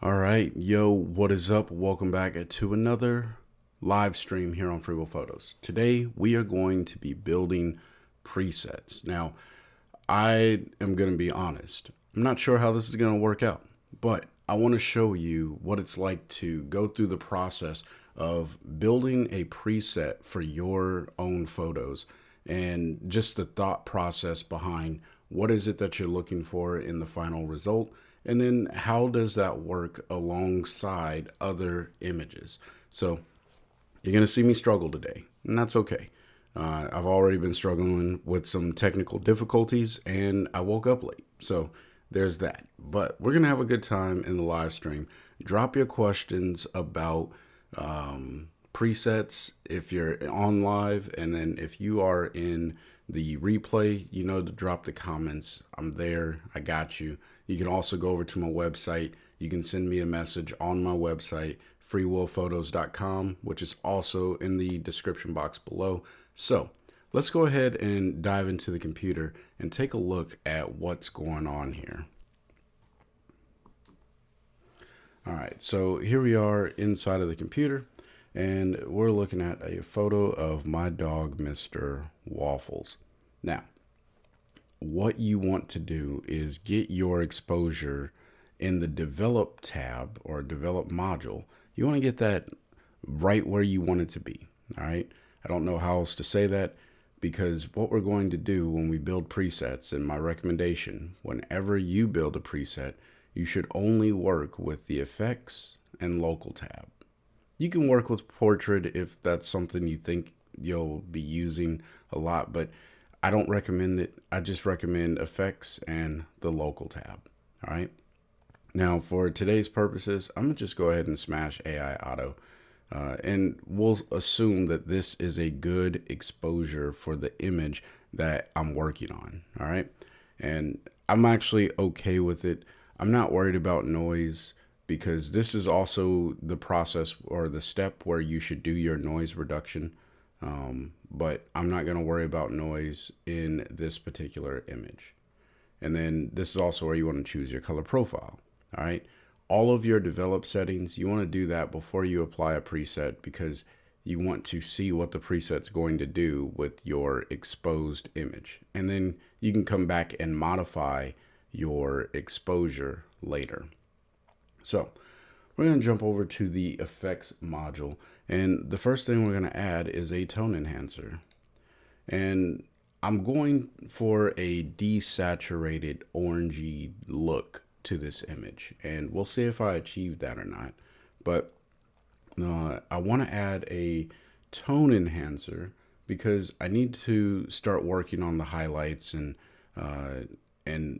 All right, yo, what is up? Welcome back to another live stream here on Free Will Photos. Today we are going to be building presets. Now, I am going to be honest. I'm not sure how this is going to work out, but I want to show you what it's like to go through the process of building a preset for your own photos and just the thought process behind what is it that you're looking for in the final result, and then how does that work alongside other images. So you're going to see me struggle today, and that's okay. I've already been struggling with some technical difficulties, and I woke up late. So there's that. But we're going to have a good time in the live stream. Drop your questions about presets if you're on live, and then if you are in the replay, you know to drop the comments. I'm there. I got you. You can also go over to my website. You can send me a message on my website, freewillphotos.com, which is also in the description box below. So let's go ahead and dive into the computer and take a look at what's going on here. All right, so here we are inside of the computer, and we're looking at a photo of my dog, Mr. Waffles. Now, what you want to do is get your exposure in the develop tab or develop module. You want to get that right where you want it to be. All right. I don't know how else to say that, because what we're going to do when we build presets, and my recommendation, whenever you build a preset, you should only work with the effects and local tab. You can work with portrait if that's something you think you'll be using a lot, but I don't recommend it. I just recommend effects and the local tab. All right. Now for today's purposes, I'm gonna just go ahead and smash AI auto. And we'll assume that this is a good exposure for the image that I'm working on. All right. And I'm actually okay with it. I'm not worried about noise, because this is also the process or the step where you should do your noise reduction. But I'm not going to worry about noise in this particular image. And then this is also where you want to choose your color profile. All right. All of your develop settings, you want to do that before you apply a preset, because you want to see what the preset's going to do with your exposed image. And then you can come back and modify your exposure later. So we're going to jump over to the effects module. And the first thing we're going to add is a tone enhancer. And I'm going for a desaturated orangey look to this image, and we'll see if I achieve that or not. But I want to add a tone enhancer because I need to start working on the highlights, and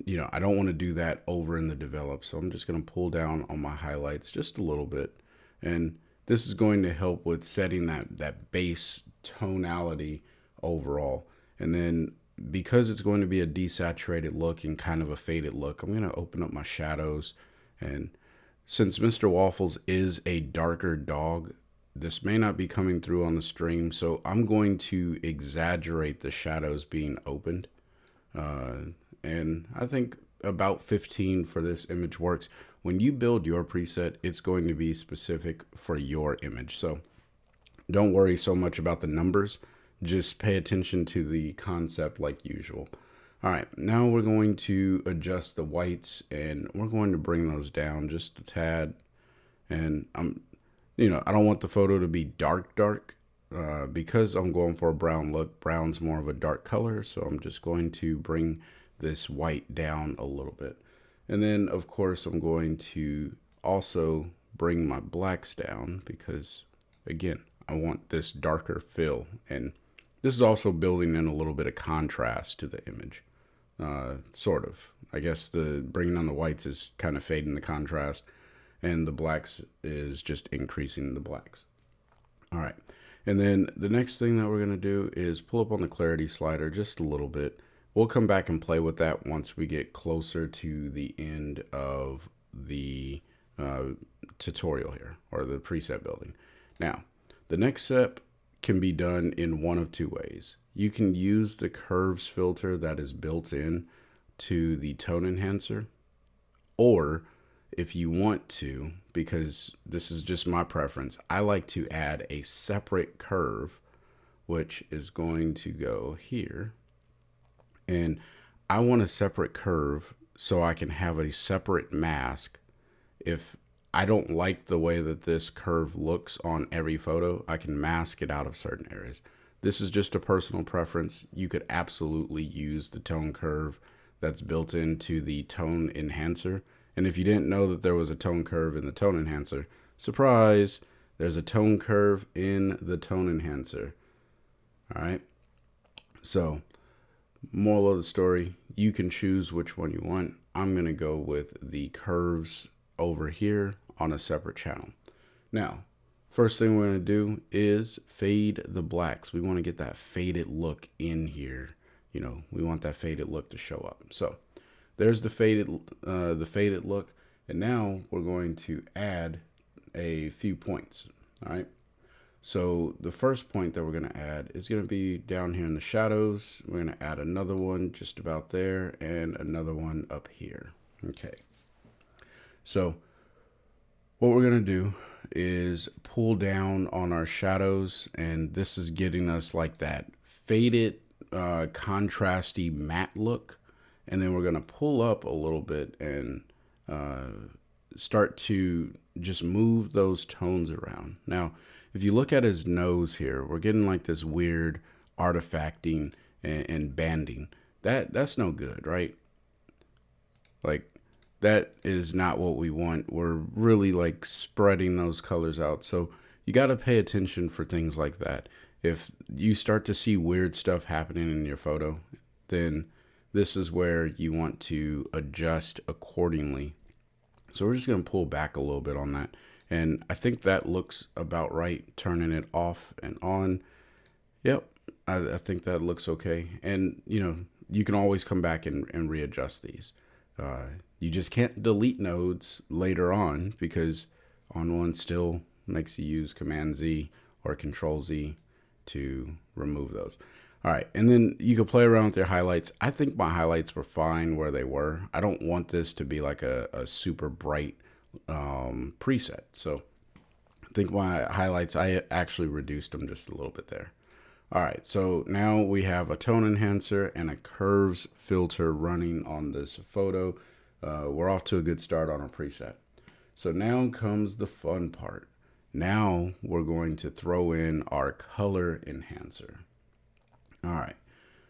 you know, I don't want to do that over in the develop. So I'm just going to pull down on my highlights just a little bit, and this is going to help with setting that base tonality overall. And then because it's going to be a desaturated look and kind of a faded look, I'm going to open up my shadows. And since Mr. Waffles is a darker dog, this may not be coming through on the stream, so I'm going to exaggerate the shadows being opened. And I think about 15 for this image works. When you build your preset, it's going to be specific for your image. So don't worry so much about the numbers. Just pay attention to the concept like usual. All right, now we're going to adjust the whites, and we're going to bring those down just a tad. And you know, I don't want the photo to be dark, because I'm going for a brown look. Brown's more of a dark color, so I'm just going to bring this white down a little bit. And then of course I'm going to also bring my blacks down, because again, I want this darker fill, and this is also building in a little bit of contrast to the image. Sort of. I guess the bringing on the whites is kind of fading the contrast, and the blacks is just increasing the blacks. All right. And then the next thing that we're going to do is pull up on the clarity slider just a little bit. We'll come back and play with that once we get closer to the end of the tutorial here, or the preset building. Now, the next step can be done in one of two ways. You can use the curves filter that is built in to the tone enhancer, or if you want to, because this is just my preference, I like to add a separate curve, which is going to go here. And I want a separate curve so I can have a separate mask. If I don't like the way that this curve looks on every photo, I can mask it out of certain areas. This is just a personal preference. You could absolutely use the tone curve that's built into the tone enhancer. And if you didn't know that there was a tone curve in the tone enhancer, surprise, there's a tone curve in the tone enhancer. All right. So, moral of the story, you can choose which one you want. I'm going to go with the curves over here on a separate channel. Now, first thing we're going to do is fade the blacks. We want to get that faded look in here. You know, we want that faded look to show up. So there's the faded look. And now we're going to add a few points. All right. So the first point that we're going to add is going to be down here in the shadows. We're going to add another one just about there and another one up here. Okay. So what we're going to do is pull down on our shadows, and this is getting us like that faded, contrasty matte look. And then we're going to pull up a little bit and start to just move those tones around. Now, if you look at his nose here, we're getting like this weird artifacting and banding. That's no good, right? Like, that is not what we want. We're really like spreading those colors out. So you got to pay attention for things like that. If you start to see weird stuff happening in your photo, then this is where you want to adjust accordingly. So we're just going to pull back a little bit on that. And I think that looks about right, turning it off and on. Yep, I think that looks okay. And, you know, you can always come back and readjust these. You just can't delete nodes later on, because ON1 still makes you use Command Z or Control Z to remove those. All right, and then you can play around with your highlights. I think my highlights were fine where they were. I don't want this to be like a super bright preset. So I think my highlights, I actually reduced them just a little bit there. All right, so now we have a tone enhancer and a curves filter running on this photo. We're off to a good start on our preset. So now comes the fun part. Now we're going to throw in our color enhancer. All right,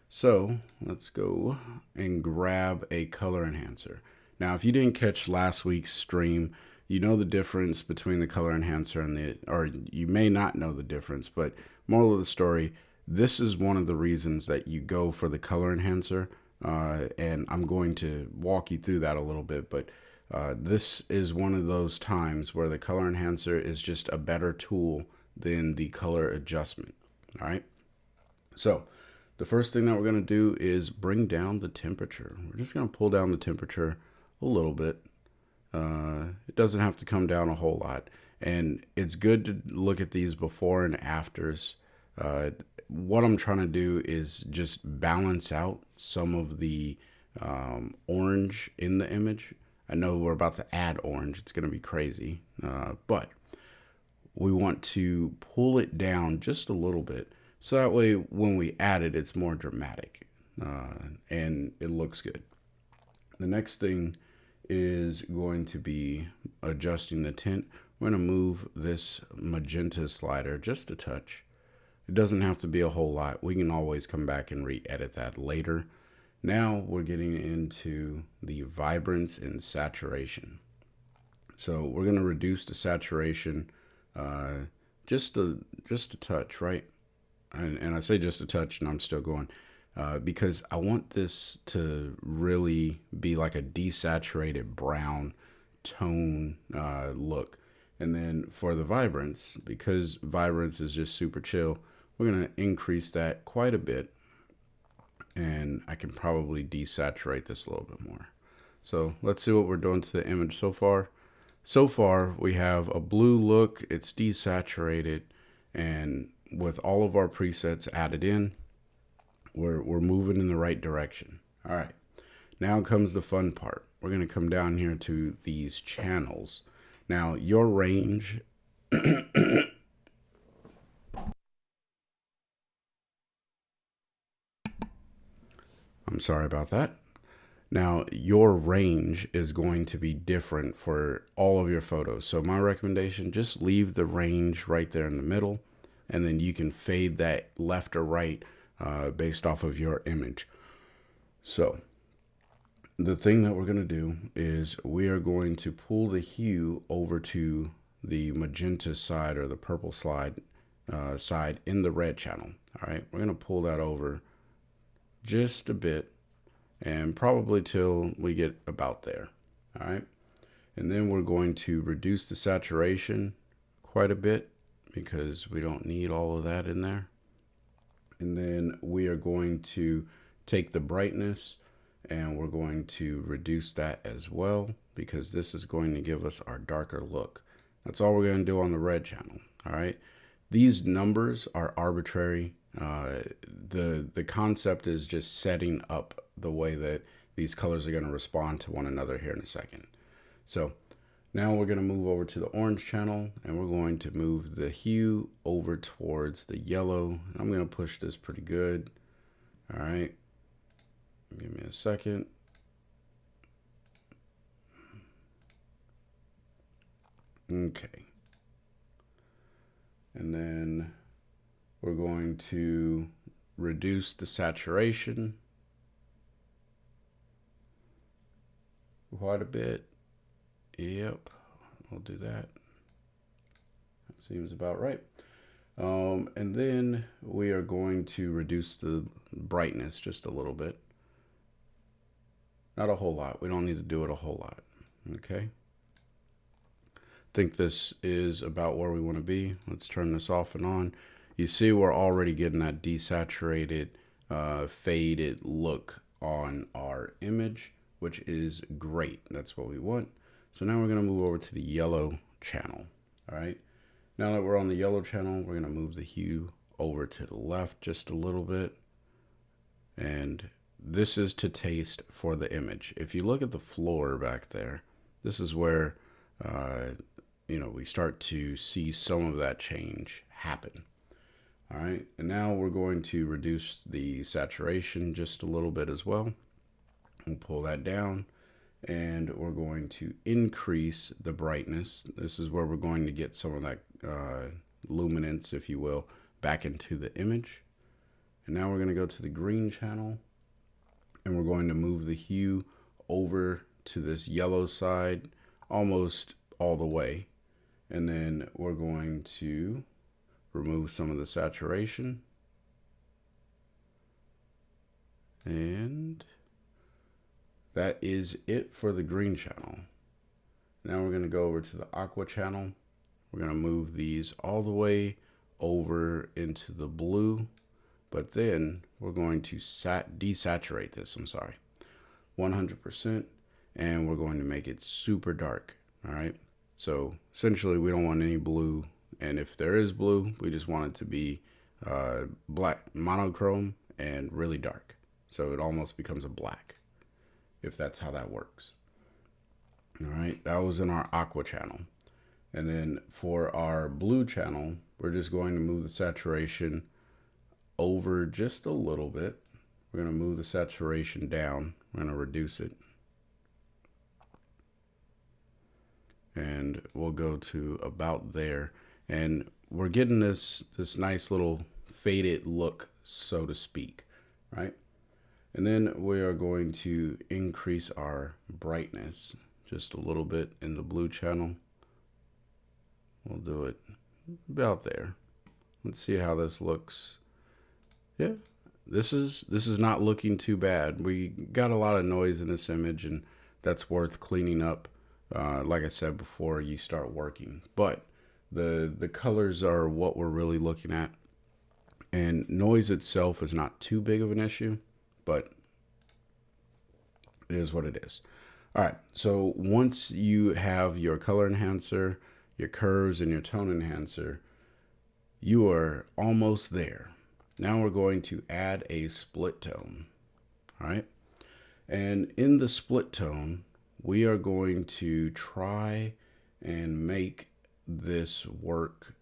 so let's go and grab a color enhancer. Now, if you didn't catch last week's stream, you know the difference between the color enhancer and or you may not know the difference, but moral of the story, this is one of the reasons that you go for the color enhancer. And I'm going to walk you through that a little bit, but this is one of those times where the color enhancer is just a better tool than the color adjustment. All right. So the first thing that we're going to do is bring down the temperature. We're just going to pull down the temperature a little bit. It doesn't have to come down a whole lot. And it's good to look at these before and afters. What I'm trying to do is just balance out some of the orange in the image. I know we're about to add orange. It's going to be crazy. But we want to pull it down just a little bit. So that way, when we add it, it's more dramatic and it looks good. The next thing is going to be adjusting the tint. We're going to move this magenta slider just a touch. It doesn't have to be a whole lot. We can always come back and re-edit that later. Now we're getting into the vibrance and saturation. So we're going to reduce the saturation just a touch, right? And I say just a touch, and I'm still going because I want this to really be like a desaturated brown tone look. And then for the vibrance, because vibrance is just super chill, we're going to increase that quite a bit. And I can probably desaturate this a little bit more. So let's see what we're doing to the image so far. So far, we have a blue look. It's desaturated. And with all of our presets added in, we're moving in the right direction. All right. Now comes the fun part. we're going to come down here to these channels. Now, your range I'm sorry about that. Now, your range is going to be different for all of your photos. So my recommendation, just leave the range right there in the middle, and then you can fade that left or right based off of your image. So the thing that we're going to do is we are going to pull the hue over to the magenta side or the purple side in the red channel. All right, we're going to pull that over just a bit, and probably till we get about there. All right, and then we're going to reduce the saturation quite a bit because we don't need all of that in there. And then we are going to take the brightness and we're going to reduce that as well, because this is going to give us our darker look. That's all we're going to do on the red channel. All right, these numbers are arbitrary. The concept is just setting up the way that these colors are going to respond to one another here in a second. So now we're going to move over to the orange channel, and we're going to move the hue over towards the yellow. I'm going to push this pretty good. All right, give me a second. Okay, and then we're going to reduce the saturation quite a bit. Yep, we'll do that. That seems about right. And then we are going to reduce the brightness just a little bit. Not a whole lot. We don't need to do it a whole lot. Okay. I think this is about where we want to be. Let's turn this off and on. You see we're already getting that desaturated, faded look on our image, which is great. That's what we want. So now we're going to move over to the yellow channel. All right. Now that we're on the yellow channel, we're going to move the hue over to the left just a little bit. And this is to taste for the image. If you look at the floor back there, this is where, we start to see some of that change happen. All right. And now we're going to reduce the saturation just a little bit as well. We'll pull that down. And we're going to increase the brightness. This is where we're going to get some of that luminance, if you will, back into the image. And now we're going to go to the green channel, and we're going to move the hue over to this yellow side almost all the way. And then we're going to remove some of the saturation. And that is it for the green channel. Now we're going to go over to the aqua channel. We're going to move these all the way over into the blue, but then we're going to desaturate this, 100%, and we're going to make it super dark. All right. So essentially we don't want any blue. And if there is blue, we just want it to be black, monochrome, and really dark. So it almost becomes a black, if that's how that works. All right, that was in our aqua channel. And then for our blue channel, we're just going to move the saturation over just a little bit. We're going to move the saturation down. We're going to reduce it. And we'll go to about there. And we're getting this nice little faded look, so to speak, right? And then we are going to increase our brightness just a little bit in the blue channel. We'll do it about there. Let's see how this looks. Yeah, this is not looking too bad. We got a lot of noise in this image, and that's worth cleaning up. Like I said before, you start working. But the colors are what we're really looking at. And noise itself is not too big of an issue, but it is what it is. All right, so once you have your color enhancer, your curves, and your tone enhancer, you are almost there. Now we're going to add a split tone. All right, and in the split tone, we are going to try and make this work.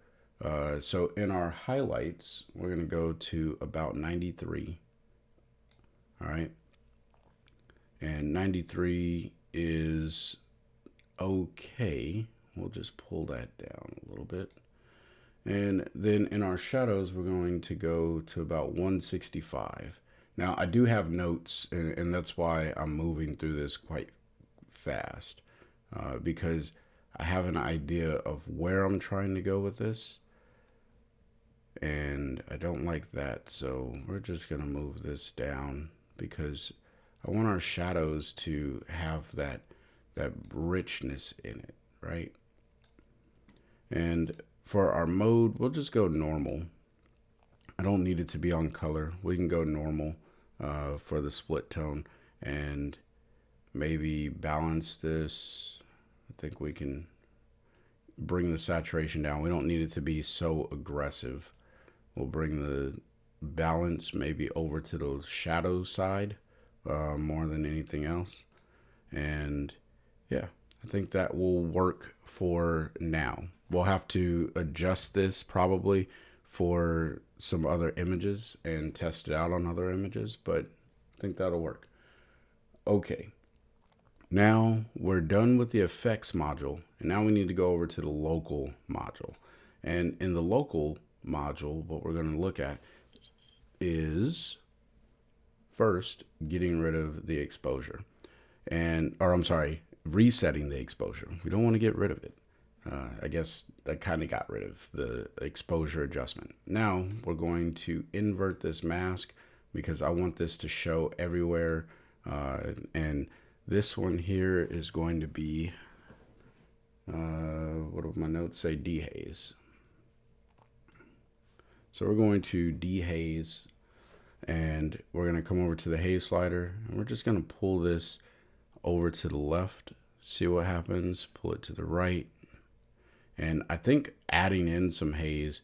So in our highlights, we're going to go to about 93. All right. And 93 is okay. We'll just pull that down a little bit. And then in our shadows, we're going to go to about 165. Now, I do have notes, and that's why I'm moving through this quite fast, because I have an idea of where I'm trying to go with this, and I don't like that. So we're just going to move this down because I want our shadows to have that richness in it, right? And for our mode, we'll just go normal. I don't need it to be on color. We can go normal for the split tone and maybe balance this. I think we can bring the saturation down. We don't need it to be so aggressive. We'll bring the balance maybe over to the shadow side more than anything else. And yeah, I think that will work for now. We'll have to adjust this probably for some other images and test it out on other images, but I think that'll work. Okay, now we're done with the effects module, and now we need to go over to the local module. And in the local module, what we're going to look at is first getting rid of the exposure, resetting the exposure. We don't want to get rid of it. I guess that kind of got rid of the exposure adjustment. Now we're going to invert this mask because I want this to show everywhere. And this one here is going to be, what do my notes say? Dehaze. So we're going to dehaze, and we're going to come over to the haze slider, and we're just going to pull this over to the left, see what happens, pull it to the right. And I think adding in some haze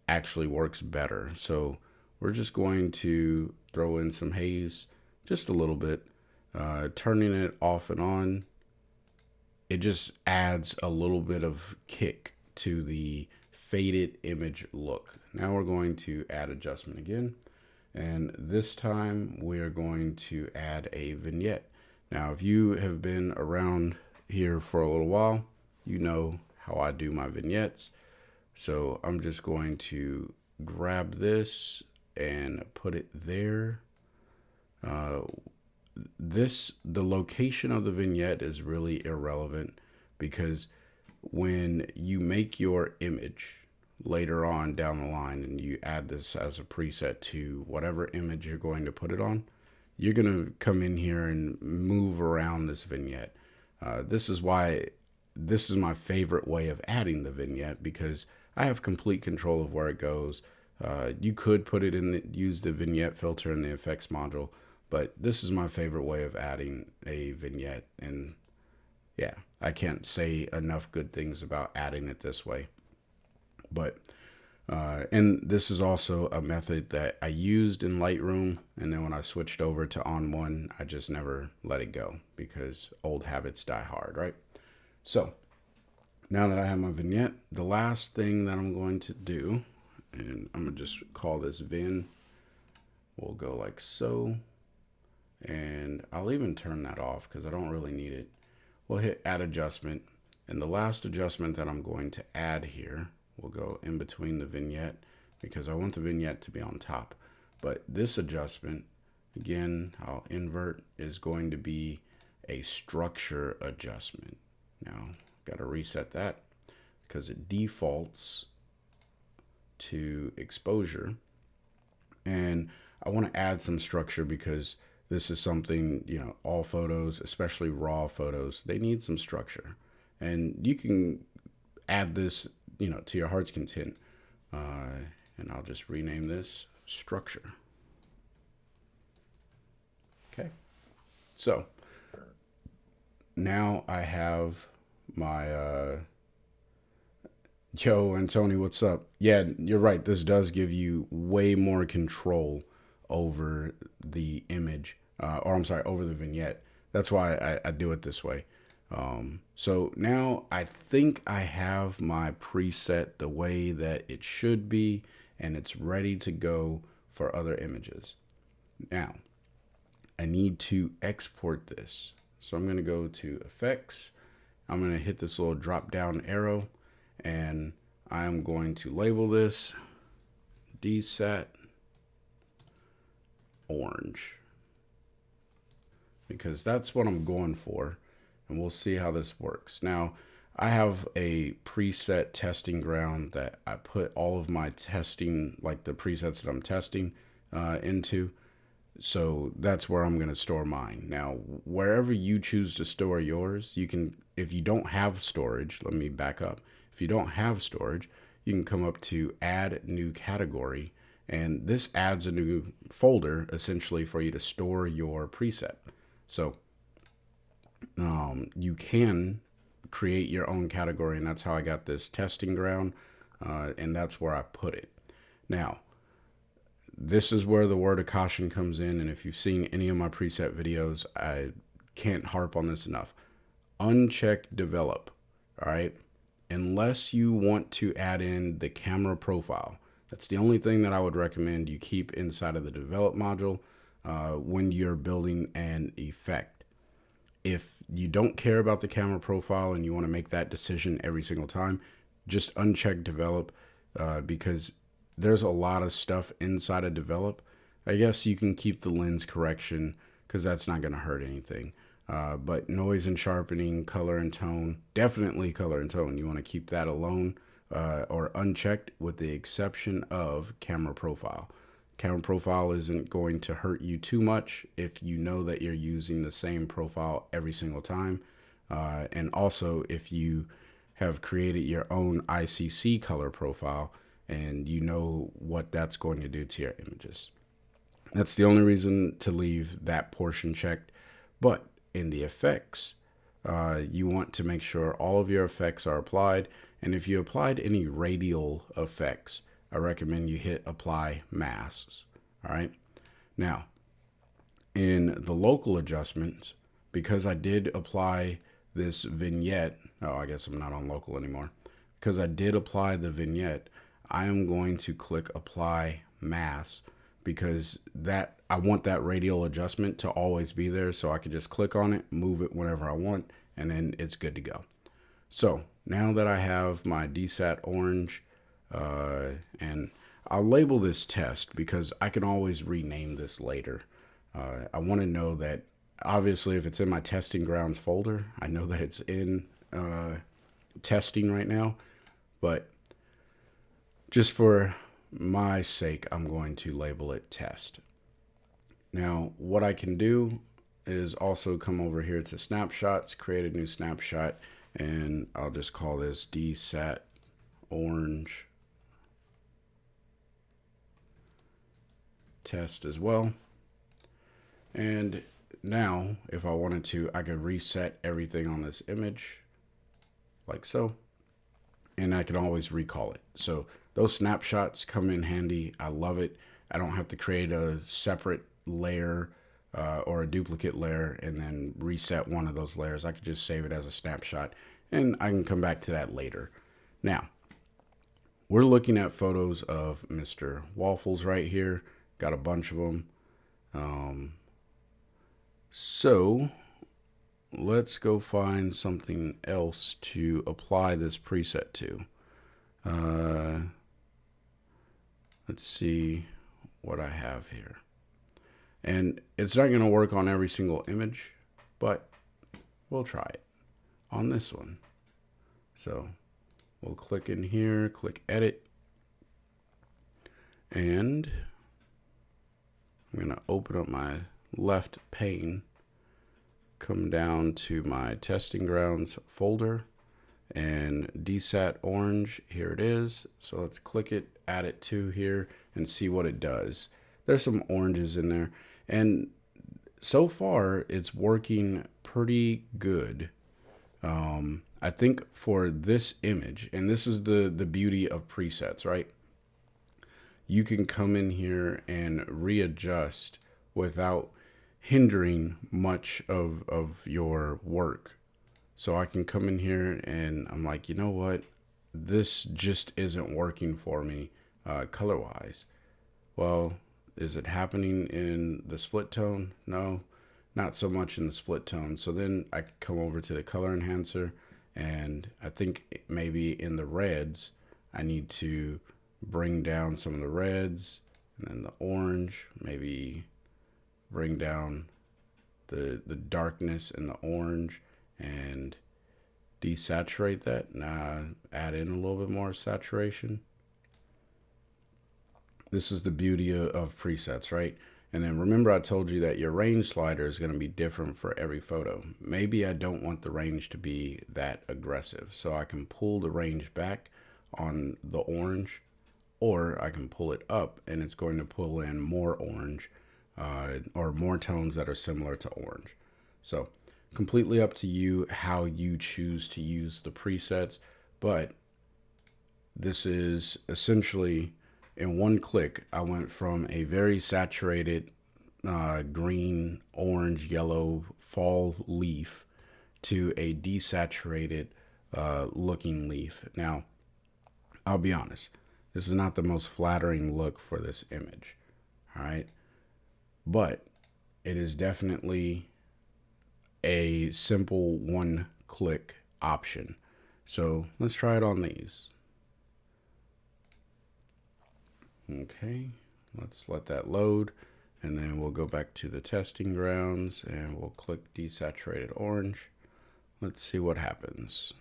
actually works better. So we're just going to throw in some haze, just a little bit, turning it off and on. It just adds a little bit of kick to the faded image look. Now we're going to add adjustment again. And this time we are going to add a vignette. Now, if you have been around here for a little while, you know how I do my vignettes. So I'm just going to grab this and put it there. The location of the vignette is really irrelevant, because when you make your image later on down the line and you add this as a preset to whatever image you're going to put it on, you're going to come in here and move around this vignette. This is why this is my favorite way of adding the vignette, because I have complete control of where it goes. You could put it in, use the vignette filter in the effects module, but this is my favorite way of adding a vignette. And yeah, I can't say enough good things about adding it this way. But and this is also a method that I used in Lightroom, and then when I switched over to ON1, I just never let it go, because old habits die hard, right? So now that I have my vignette, the last thing that I'm going to do, and I'm gonna just call this Vin, we'll go like so, and I'll even turn that off because I don't really need it. We'll hit add adjustment, and the last adjustment that I'm going to add here, we'll go in between the vignette because I want the vignette to be on top. But this adjustment, again, I'll invert, is going to be a structure adjustment. Now, got to reset that because it defaults to exposure. And I want to add some structure because this is something, you know, all photos, especially raw photos, they need some structure. And you can add this, you know, to your heart's content. And I'll just rename this structure. Okay. So now I have my, Joe and Tony, what's up? Yeah, you're right. This does give you way more control over the image, or I'm sorry, over the vignette. That's why I do it this way. So now I think I have my preset the way that it should be, and it's ready to go for other images. Now, I need to export this. So I'm going to go to Effects. I'm going to hit this little drop down arrow, and I'm going to label this DSAT orange, because that's what I'm going for, and we'll see how this works. Now, I have a preset testing ground that I put all of my testing, like the presets that I'm testing into. So that's where I'm going to store mine. Now, wherever you choose to store yours, you can, if you don't have storage, let me back up. If you don't have storage, you can come up to Add New Category, and this adds a new folder essentially for you to store your preset. So you can create your own category, and that's how I got this testing ground, and that's where I put it. Now, this is where the word of caution comes in, and if you've seen any of my preset videos, I can't harp on this enough. Uncheck develop, all right? Unless you want to add in the camera profile. That's the only thing that I would recommend you keep inside of the develop module when you're building an effect. If you don't care about the camera profile and you want to make that decision every single time, just uncheck develop because there's a lot of stuff inside of develop. I guess you can keep the lens correction because that's not going to hurt anything. But noise and sharpening, color and tone, definitely color and tone. You want to keep that alone or unchecked, with the exception of camera profile. Camera profile isn't going to hurt you too much if you know that you're using the same profile every single time. And also if you have created your own ICC color profile and you know what that's going to do to your images. That's the only reason to leave that portion checked. But in the effects, you want to make sure all of your effects are applied. And if you applied any radial effects, I recommend you hit apply masks. All right. Now, in the local adjustments, because I did apply this vignette, oh, I guess I'm not on local anymore. Because I did apply the vignette, I am going to click apply mask, because that I want that radial adjustment to always be there, so I can just click on it, move it whenever I want, and then it's good to go. So now that I have my DSAT orange, and I'll label this test because I can always rename this later. I want to know that, obviously, if it's in my testing grounds folder, I know that it's in testing right now, but just for my sake, I'm going to label it test. Now, what I can do is also come over here to snapshots, create a new snapshot, and I'll just call this DSAT orange test as well. And now, if I wanted to, I could reset everything on this image like so, and I can always recall it. So those snapshots come in handy. I love it. I don't have to create a separate layer or a duplicate layer and then reset one of those layers. I could just save it as a snapshot, and I can come back to that later. Now, we're looking at photos of Mr. Waffles right here. Got a bunch of them. So let's go find something else to apply this preset to. Let's see what I have here. And it's not going to work on every single image, but we'll try it on this one. So we'll click in here, click edit, and I'm going to open up my left pane, come down to my testing grounds folder, and DSAT orange, here it is. So let's click it, add it to here, and see what it does. There's some oranges in there, and so far it's working pretty good. I think for this image, and this is the beauty of presets, right? You can come in here and readjust without hindering much of your work. So I can come in here and I'm like, you know what? This just isn't working for me color wise. Well, is it happening in the split tone? No, not so much in the split tone. So then I could come over to the color enhancer, and I think maybe in the reds, I need to bring down some of the reds, and then the orange, maybe bring down the darkness in the orange and desaturate that. Now add in a little bit more saturation. This is the beauty of presets, right? And then remember I told you that your range slider is going to be different for every photo. Maybe I don't want the range to be that aggressive, so I can pull the range back on the orange, or I can pull it up and it's going to pull in more orange or more tones that are similar to orange. So completely up to you how you choose to use the presets, but this is essentially in one click. I went from a very saturated green, orange, yellow fall leaf to a desaturated looking leaf. Now, I'll be honest, this is not the most flattering look for this image, all right? But it is definitely a simple one-click option. So let's try it on these. Okay, let's let that load, and then we'll go back to the testing grounds and we'll click desaturated orange. Let's see what happens.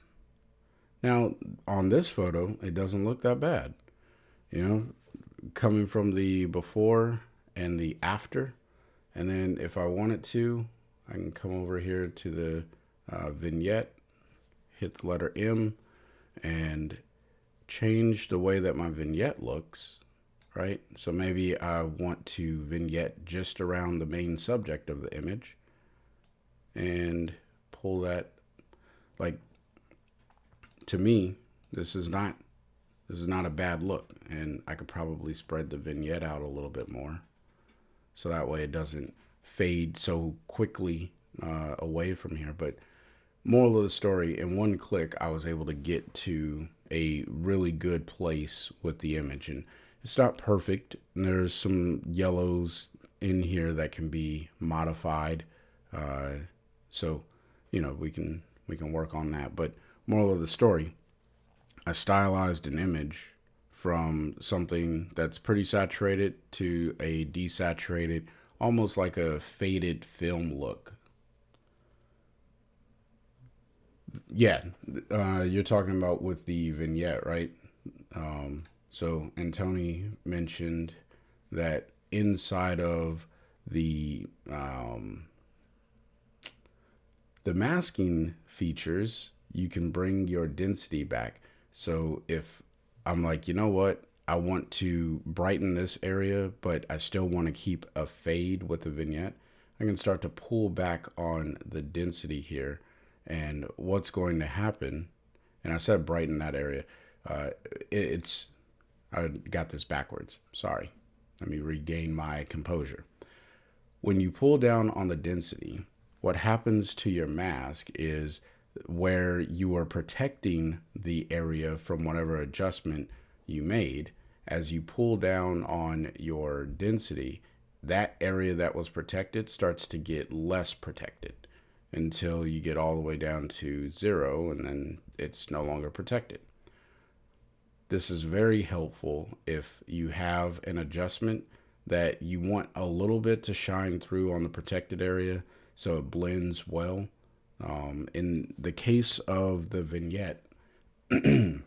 Now on this photo, it doesn't look that bad. You know, coming from the before and the after. And then if I wanted to, I can come over here to the vignette, hit the letter M, and change the way that my vignette looks, right? So maybe I want to vignette just around the main subject of the image and pull that. Like, to me, this is not a bad look, and I could probably spread the vignette out a little bit more so that way it doesn't fade so quickly away from here. But moral of the story, in one click I was able to get to a really good place with the image. And it's not perfect, and there's some yellows in here that can be modified, so you know, we can work on that. But moral of the story, I stylized an image from something that's pretty saturated to a desaturated, almost like a faded film look. Yeah, you're talking about with the vignette, right? So, and Tony mentioned that inside of the masking features, you can bring your density back. So if I'm like, you know what, I want to brighten this area, but I still want to keep a fade with the vignette, I can start to pull back on the density here. And what's going to happen, and I said brighten that area, I got this backwards. Sorry. Let me regain my composure. When you pull down on the density, what happens to your mask is where you are protecting the area from whatever adjustment you made. As you pull down on your density, that area that was protected starts to get less protected until you get all the way down to 0, and then it's no longer protected. This is very helpful if you have an adjustment that you want a little bit to shine through on the protected area so it blends well. In the case of the vignette, in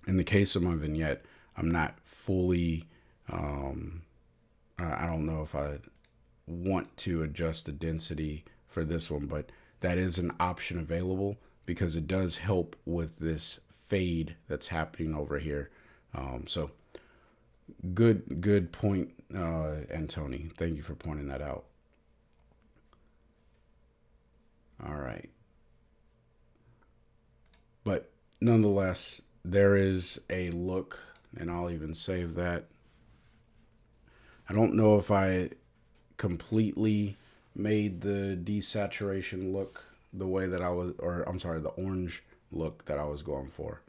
the case of my vignette, I'm not fully, I don't know if I want to adjust the density for this one, but that is an option available because it does help with this fade that's happening over here. So good point, Antony. Thank you for pointing that out. All right. But nonetheless, there is a look, and I'll even save that. I don't know if I completely made the desaturation look the way that I was, or I'm sorry, the orange look that I was going for.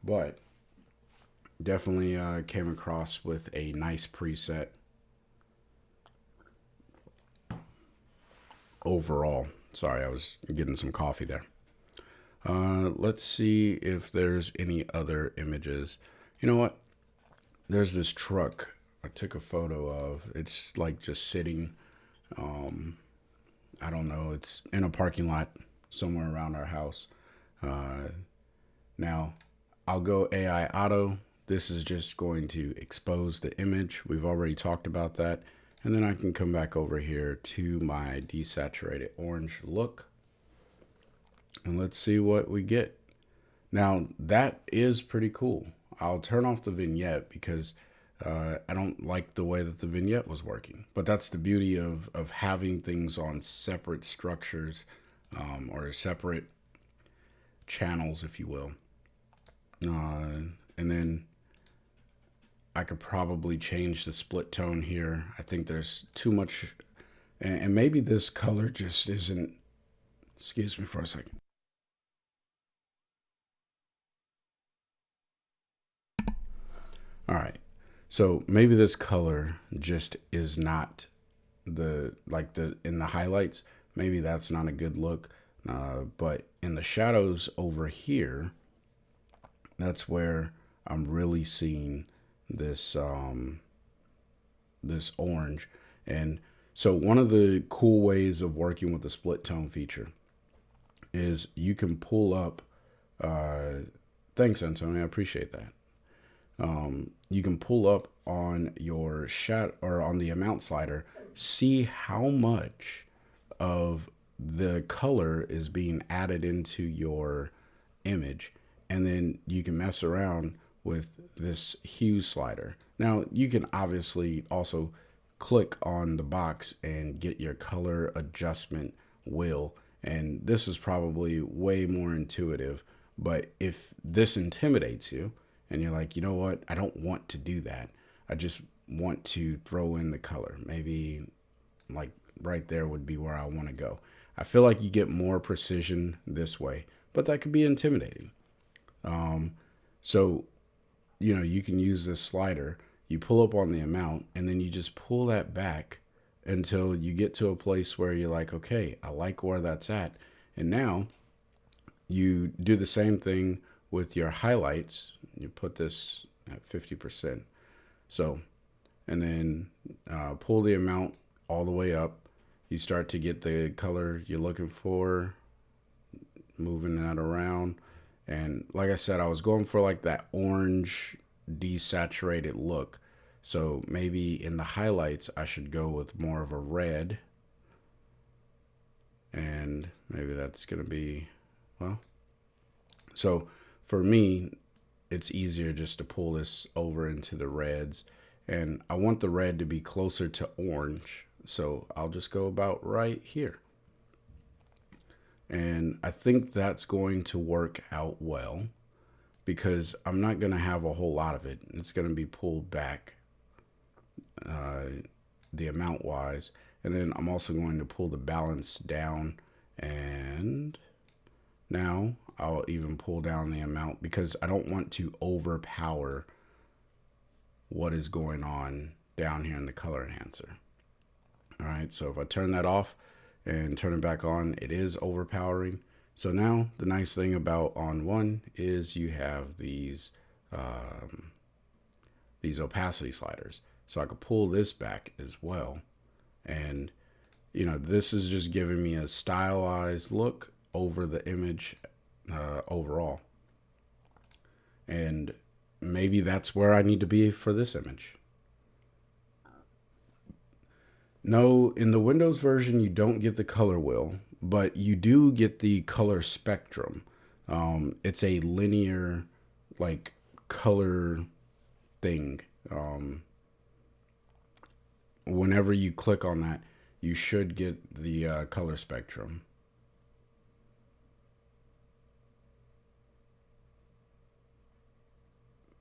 But definitely came across with a nice preset overall. Sorry, I was getting some coffee there. Let's see if there's any other images. You know what? There's this truck I took a photo of. It's like just sitting. I don't know. It's in a parking lot somewhere around our house. Now, I'll go AI auto. This is just going to expose the image. We've already talked about that. And then I can come back over here to my desaturated orange look. And let's see what we get. Now, that is pretty cool. I'll turn off the vignette because I don't like the way that the vignette was working. But that's the beauty of having things on separate structures or separate channels, if you will. And then I could probably change the split tone here. I think there's too much, and maybe this color just isn't, excuse me for a second. All right, so maybe this color just is not in the highlights, maybe that's not a good look, but in the shadows over here, that's where I'm really seeing this this orange. And so one of the cool ways of working with the split tone feature is you can pull up thanks, Antonio, I appreciate that. You can pull up on your shadow or on the amount slider, see how much of the color is being added into your image, and then you can mess around with this hue slider. Now you can obviously also click on the box and get your color adjustment wheel, and this is probably way more intuitive. But if this intimidates you and you're like, you know what, I don't want to do that, I just want to throw in the color, maybe like right there would be where I want to go. I feel like you get more precision this way, but that could be intimidating. So, you know, you can use this slider, you pull up on the amount, and then you just pull that back until you get to a place where you're like, okay, I like where that's at. And now you do the same thing with your highlights. You put this at 50%. So, and then pull the amount all the way up. You start to get the color you're looking for, moving that around. And like I said, I was going for like that orange desaturated look. So maybe in the highlights, I should go with more of a red. And maybe that's going to be, well, so for me, it's easier just to pull this over into the reds. And I want the red to be closer to orange. So I'll just go about right here. And I think that's going to work out well because I'm not going to have a whole lot of it. It's going to be pulled back the amount wise. And then I'm also going to pull the balance down. And now I'll even pull down the amount because I don't want to overpower what is going on down here in the color enhancer. All right, so if I turn that off and turn it back on, it is overpowering. So now the nice thing about ON1 is you have these opacity sliders. So I could pull this back as well. And you know, this is just giving me a stylized look over the image overall. And maybe that's where I need to be for this image. No, in the Windows version, you don't get the color wheel, but you do get the color spectrum. It's a linear, like, color thing. Whenever you click on that, you should get the color spectrum.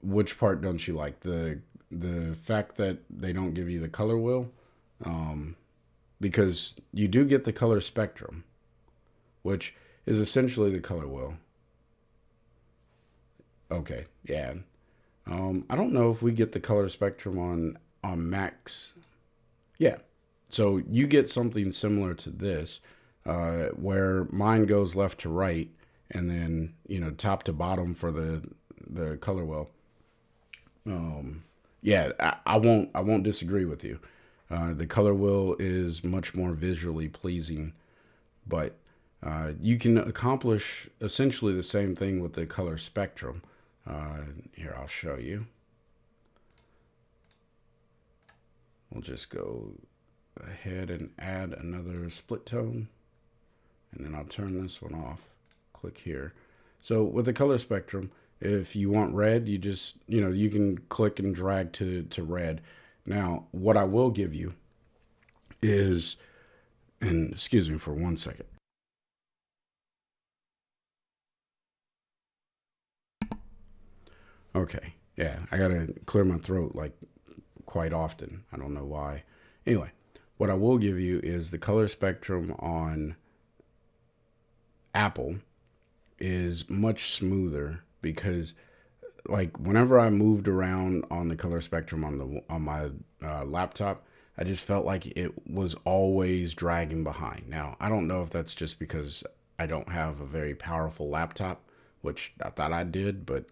Which part don't you like? The fact that they don't give you the color wheel? Because you do get the color spectrum. which is essentially the color wheel. Okay, yeah. I don't know if we get the color spectrum on Macs. Yeah. So you get something similar to this, where mine goes left to right, and then top to bottom for the color wheel. Yeah, I won't disagree with you. The color wheel is much more visually pleasing, but you can accomplish essentially the same thing with the color spectrum. Here, I'll show you. We'll just go ahead and add another split tone, and then I'll turn this one off. Click here. So with the color spectrum, if you want red, you just, you can click and drag to red. Now, what I will give you is, and excuse me for 1 second. Okay, yeah, I gotta clear my throat like quite often. I don't know why. Anyway, what I will give you is the color spectrum on Apple is much smoother, because like whenever I moved around on the color spectrum on my laptop, I just felt like it was always dragging behind. Now, I don't know if that's just because I don't have a very powerful laptop, which I thought I did, but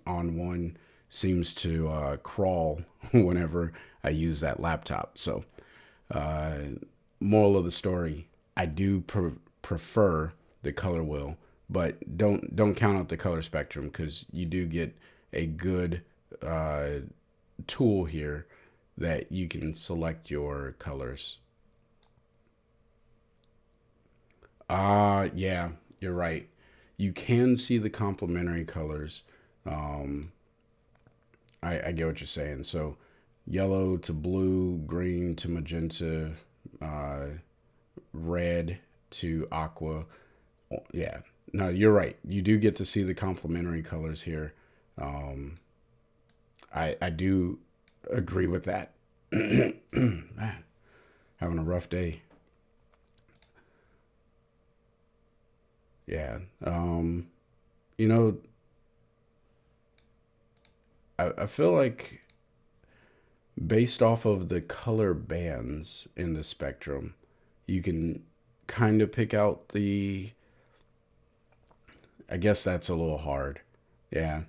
ON1 seems to crawl whenever I use that laptop. So, uh, moral of the story: I do prefer the color wheel, but don't count out the color spectrum, because you do get a good tool here that you can select your colors. Yeah, you're right. You can see the complementary colors. Um, I get what you're saying. So yellow to blue, green to magenta, uh, red to aqua. Oh, yeah, no, you're right. You do get to see the complementary colors here. Um, I do agree with that. Man, having a rough day. Yeah. You know, I feel like based off of the color bands in the spectrum, you can kind of pick out the. I guess that's a little hard. Yeah.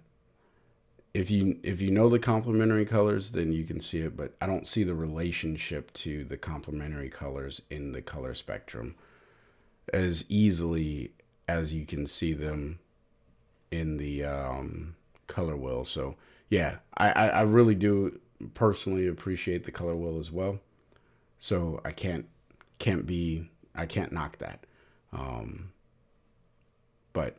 If you know the complementary colors, then you can see it, but I don't see the relationship to the complementary colors in the color spectrum as easily as you can see them in the color wheel. So yeah, I really do personally appreciate the color wheel as well. So I can't knock that. Um, but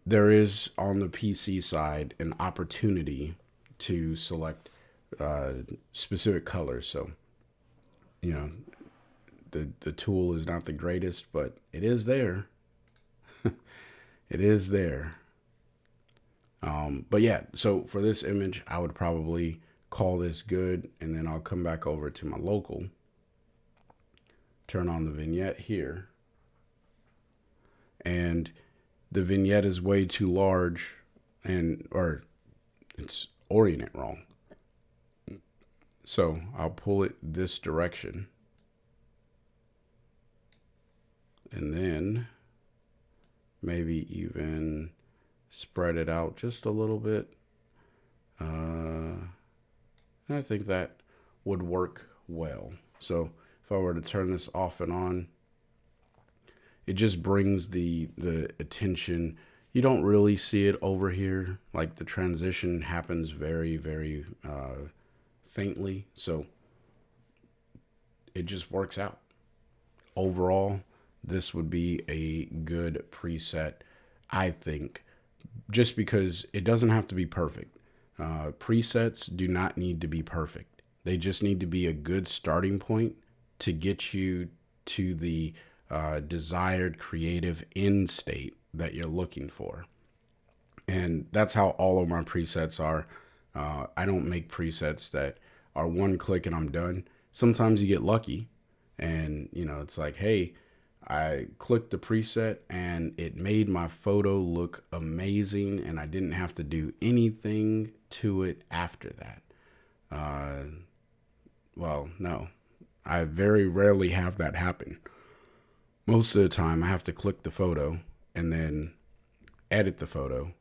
there is on the PC side an opportunity to select uh, specific colors. So you know the tool is not the greatest, but it is there. It is there. But yeah, so for this image, I would probably call this good, and then I'll come back over to my local, turn on the vignette here, and the vignette is way too large, or it's oriented wrong. So I'll pull it this direction, and then maybe even spread it out just a little bit. I think that would work well. So if I were to turn this off and on, it just brings the attention. You don't really see it over here. Like the transition happens very, very faintly. So it just works out. Overall, this would be a good preset, I think, just because it doesn't have to be perfect. Presets do not need to be perfect. They just need to be a good starting point to get you to the desired creative end state that you're looking for. And that's how all of my presets are. I don't make presets that are one click and I'm done. Sometimes you get lucky and it's like, hey, I clicked the preset and it made my photo look amazing, and I didn't have to do anything to it after that. Well, no, I very rarely have that happen. Most of the time I have to click the photo and then edit the photo,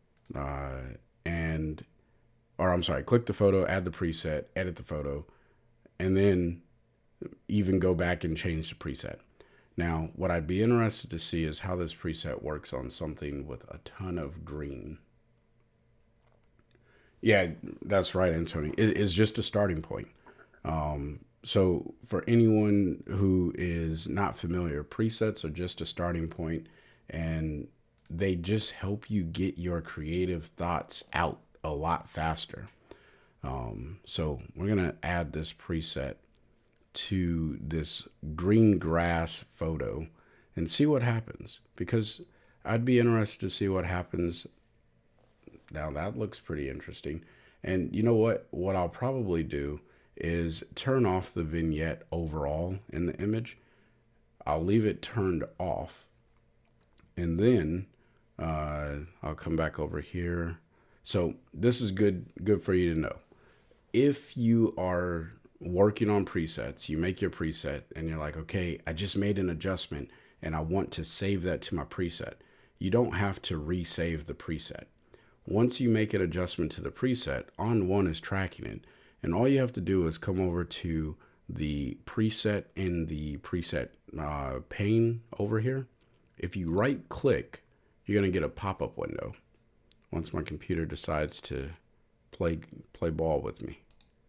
and or I'm sorry, click the photo, add the preset, edit the photo, and then even go back and change the preset. Now, what I'd be interested to see is how this preset works on something with a ton of green. Yeah, that's right, Anthony. It's just a starting point. So for anyone who is not familiar, presets are just a starting point, and they just help you get your creative thoughts out a lot faster. So we're going to add this preset to this green grass photo and see what happens, because I'd be interested to see what happens. Now that looks pretty interesting. And you know what I'll probably do is turn off the vignette overall in the image. I'll leave it turned off, and then I'll come back over here. So this is good for you to know. If you are working on presets, you make your preset and you're like, okay, I just made an adjustment and I want to save that to my preset. You don't have to resave the preset. Once you make an adjustment to the preset, ON1 is tracking it. And all you have to do is come over to the preset in the preset pane over here. If you right click, you're going to get a pop-up window once my computer decides to play ball with me.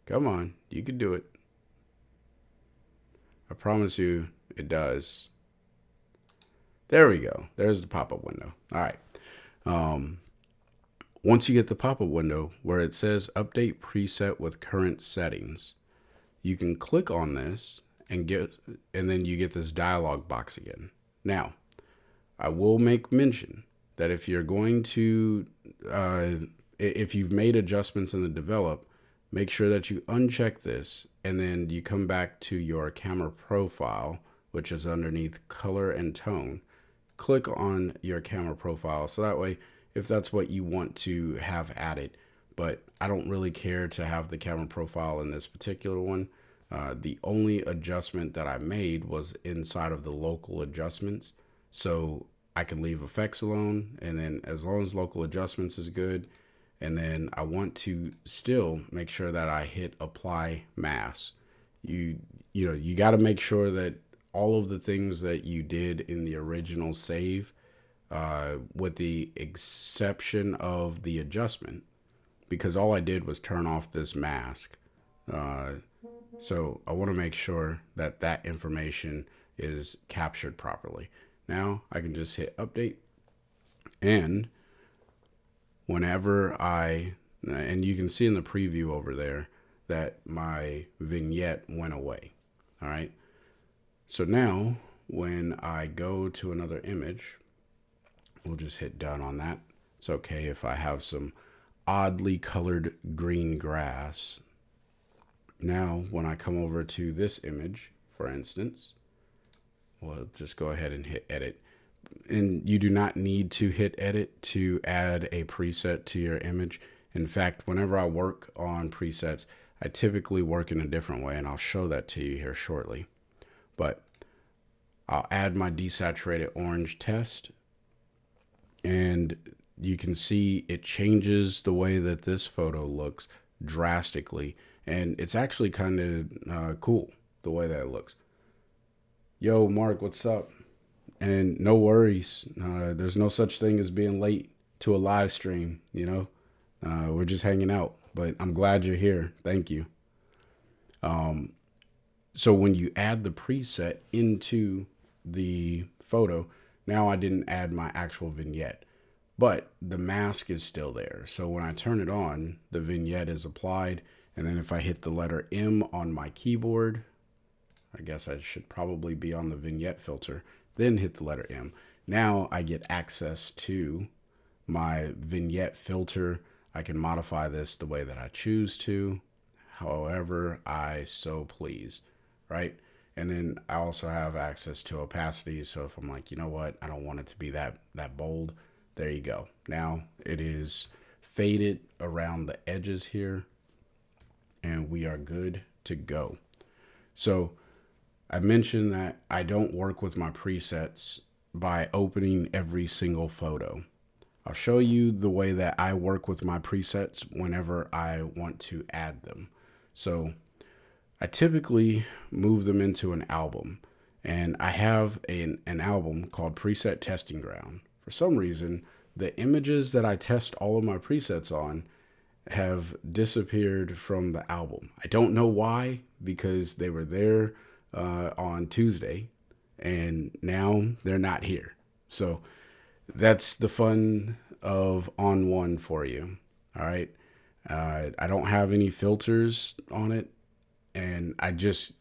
Come on, you can do it. I promise you it does. There we go. There's the pop-up window. All right. Once you get the pop-up window where it says update preset with current settings, you can click on this and then you get this dialog box again. Now, I will make mention that if you're going to, if you've made adjustments in the develop, make sure that you uncheck this and then you come back to your camera profile, which is underneath color and tone. Click on your camera profile so that way, if that's what you want to have added, but I don't really care to have the camera profile in this particular one. The only adjustment that I made was inside of the local adjustments. So I can leave effects alone, and then as long as local adjustments is good, and then I want to still make sure that I hit apply mask. You got to make sure that all of the things that you did in the original save, with the exception of the adjustment, because all I did was turn off this mask. So I want to make sure that that information is captured properly. Now I can just hit update, and whenever and you can see in the preview over there that my vignette went away. All right. So now when I go to another image, we'll just hit done on that. It's okay if I have some oddly colored green grass. Now, when I come over to this image, for instance, we'll just go ahead and hit edit. And you do not need to hit edit to add a preset to your image. In fact, whenever I work on presets, I typically work in a different way, and I'll show that to you here shortly. But I'll add my desaturated orange test, and you can see it changes the way that this photo looks drastically, and it's actually kind of cool the way that it looks. Yo, Mark, what's up? And no worries, there's no such thing as being late to a live stream, you know. We're just hanging out, but I'm glad you're here. Thank you. So when you add the preset into the photo, now I didn't add my actual vignette, but the mask is still there. So when I turn it on, the vignette is applied. And then if I hit the letter M on my keyboard, I guess I should probably be on the vignette filter, then hit the letter M. Now I get access to my vignette filter. I can modify this the way that I choose to, however I so please, right? And then I also have access to opacity. So if I'm like, you know what, I don't want it to be that bold, there you go. Now it is faded around the edges here, and we are good to go. So I mentioned that I don't work with my presets by opening every single photo. I'll show you the way that I work with my presets whenever I want to add them. So I typically move them into an album, and I have an album called Preset Testing Ground. For some reason, the images that I test all of my presets on have disappeared from the album. I don't know why, because they were there on Tuesday, and now they're not here. So that's the fun of ON1 for you. All right. I don't have any filters on it. And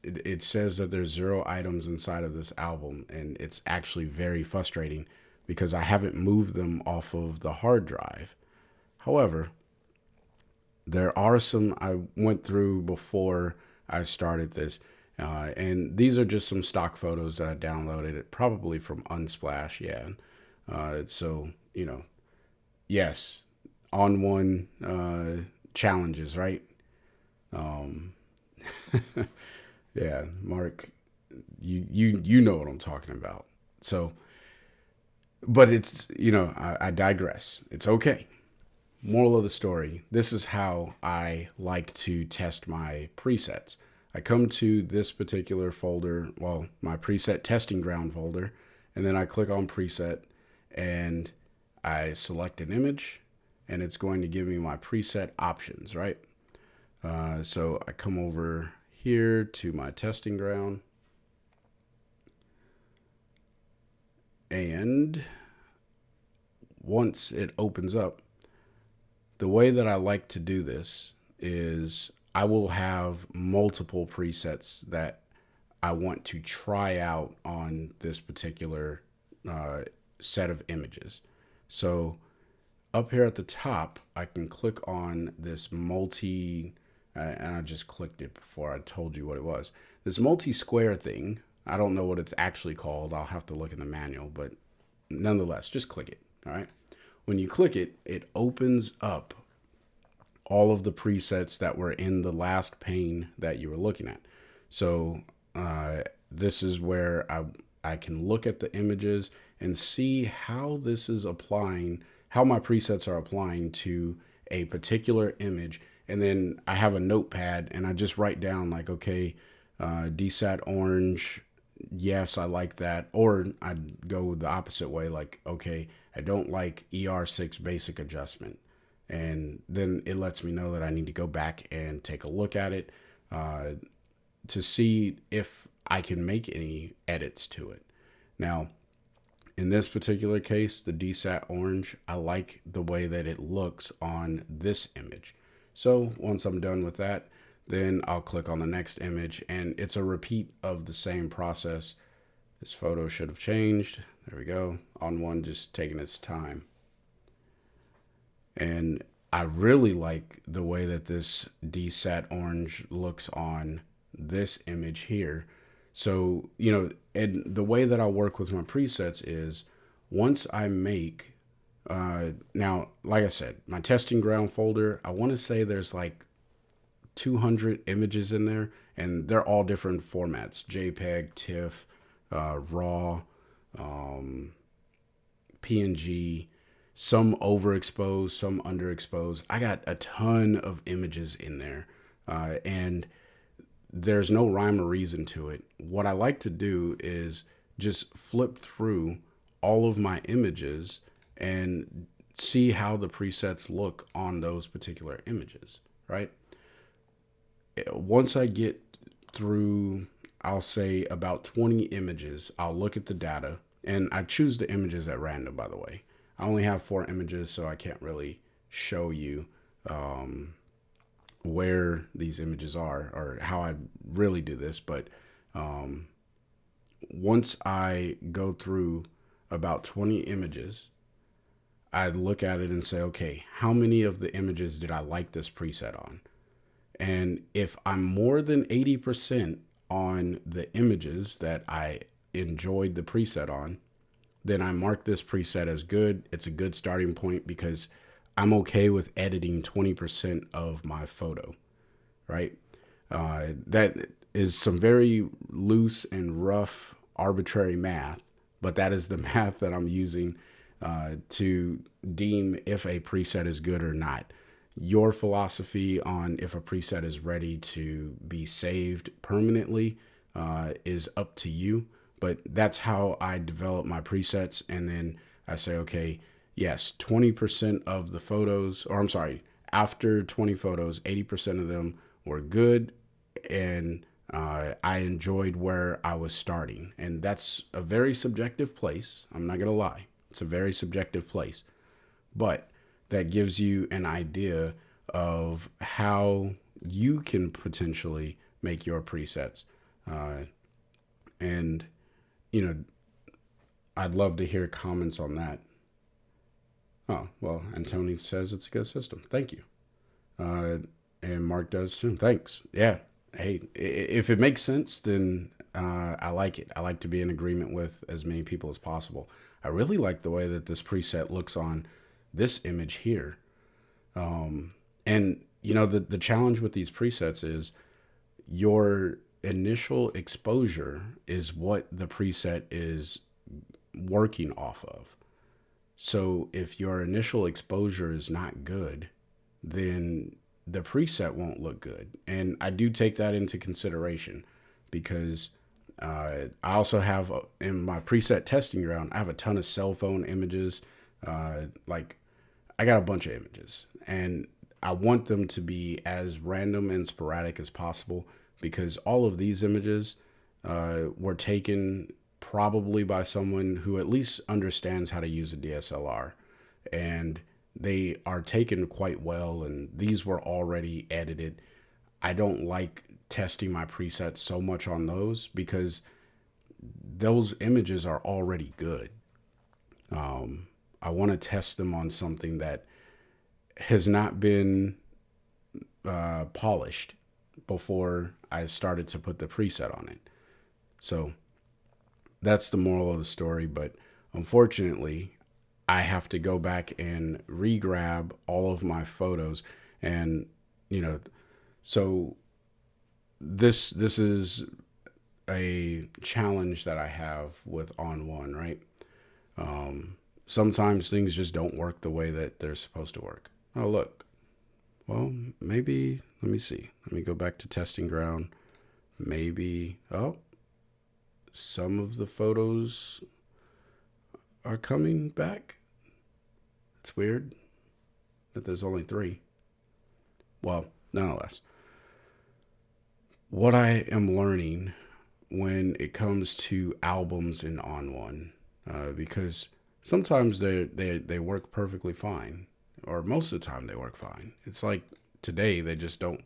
it says that there's 0 items inside of this album. And it's actually very frustrating because I haven't moved them off of the hard drive. However, there are some I went through before I started this. And these are just some stock photos that I downloaded, probably from Unsplash. Yeah. So, yes, ON1 challenges, right? Yeah, Mark, you know what I'm talking about. So, but it's, I digress. It's okay. Moral of the story, this is how I like to test my presets. I come to this particular folder, well, my preset testing ground folder, and then I click on preset and I select an image, and it's going to give me my preset options, right? So I come over here to my testing ground, and once it opens up, the way that I like to do this is I will have multiple presets that I want to try out on this particular set of images. So up here at the top, I can click on this and I just clicked it before I told you what it was. This multi-square thing, I don't know what it's actually called. I'll have to look in the manual, but nonetheless, just click it, all right? When you click it, it opens up all of the presets that were in the last pane that you were looking at. So this is where I can look at the images and see how this is applying, how my presets are applying to a particular image. And then I have a notepad and I just write down like, okay, DSAT orange, yes, I like that. Or I'd go the opposite way, like, okay, I don't like ER6 basic adjustment. And then it lets me know that I need to go back and take a look at it to see if I can make any edits to it. Now, in this particular case, the DSAT orange, I like the way that it looks on this image. So once I'm done with that, then I'll click on the next image, and it's a repeat of the same process. This photo should have changed. There we go. ON1 just taking its time. And I really like the way that this DSAT orange looks on this image here. So, and the way that I work with my presets is once I make, now, like I said, my testing ground folder, I want to say there's like 200 images in there, and they're all different formats: JPEG, TIFF, RAW, PNG, some overexposed, some underexposed. I got a ton of images in there, and there's no rhyme or reason to it. What I like to do is just flip through all of my images and see how the presets look on those particular images, right? Once I get through, I'll say about 20 images, I'll look at the data, and I choose the images at random, by the way. I only have 4 images, so I can't really show you where these images are or how I really do this. But once I go through about 20 images, I look at it and say, okay, how many of the images did I like this preset on? And if I'm more than 80% on the images that I enjoyed the preset on, then I mark this preset as good. It's a good starting point because I'm okay with editing 20% of my photo, right? That is some very loose and rough, arbitrary math, but that is the math that I'm using to deem if a preset is good or not. Your philosophy on if a preset is ready to be saved permanently is up to you, but that's how I develop my presets. And then I say, okay, yes, 20% of the photos, or I'm sorry, after 20 photos, 80% of them were good, and I enjoyed where I was starting. And that's a very subjective place. I'm not going to lie. It's a very subjective place. But that gives you an idea of how you can potentially make your presets. And, you know, I'd love to hear comments on that. Oh, well, and Tony says it's a good system. Thank you. And Mark does too. Thanks. Yeah. Hey, if it makes sense, then I like it. I like to be in agreement with as many people as possible. I really like the way that this preset looks on this image here. And, you know, the challenge with these presets is your initial exposure is what the preset is working off of. So if your initial exposure is not good, then the preset won't look good. And I do take that into consideration because I also have in my preset testing ground, I have a ton of cell phone images. Like I got a bunch of images and I want them to be as random and sporadic as possible because all of these images were taken probably by someone who at least understands how to use a DSLR, and they are taken quite well, and these were already edited. I don't like testing my presets so much on those because those images are already good. I want to test them on something that has not been polished before I started to put the preset on it. So that's the moral of the story. But unfortunately, I have to go back and re-grab all of my photos. And, you know, so this is a challenge that I have with ON1, right? Sometimes things just don't work the way that they're supposed to work. Oh, look. Well, maybe, let me see. Let me go back to testing ground. Maybe, oh, some of the photos are coming back. It's weird that there's only 3. Well, nonetheless, what I am learning when it comes to albums in ON1, because sometimes they work perfectly fine, or most of the time they work fine. It's like today they just don't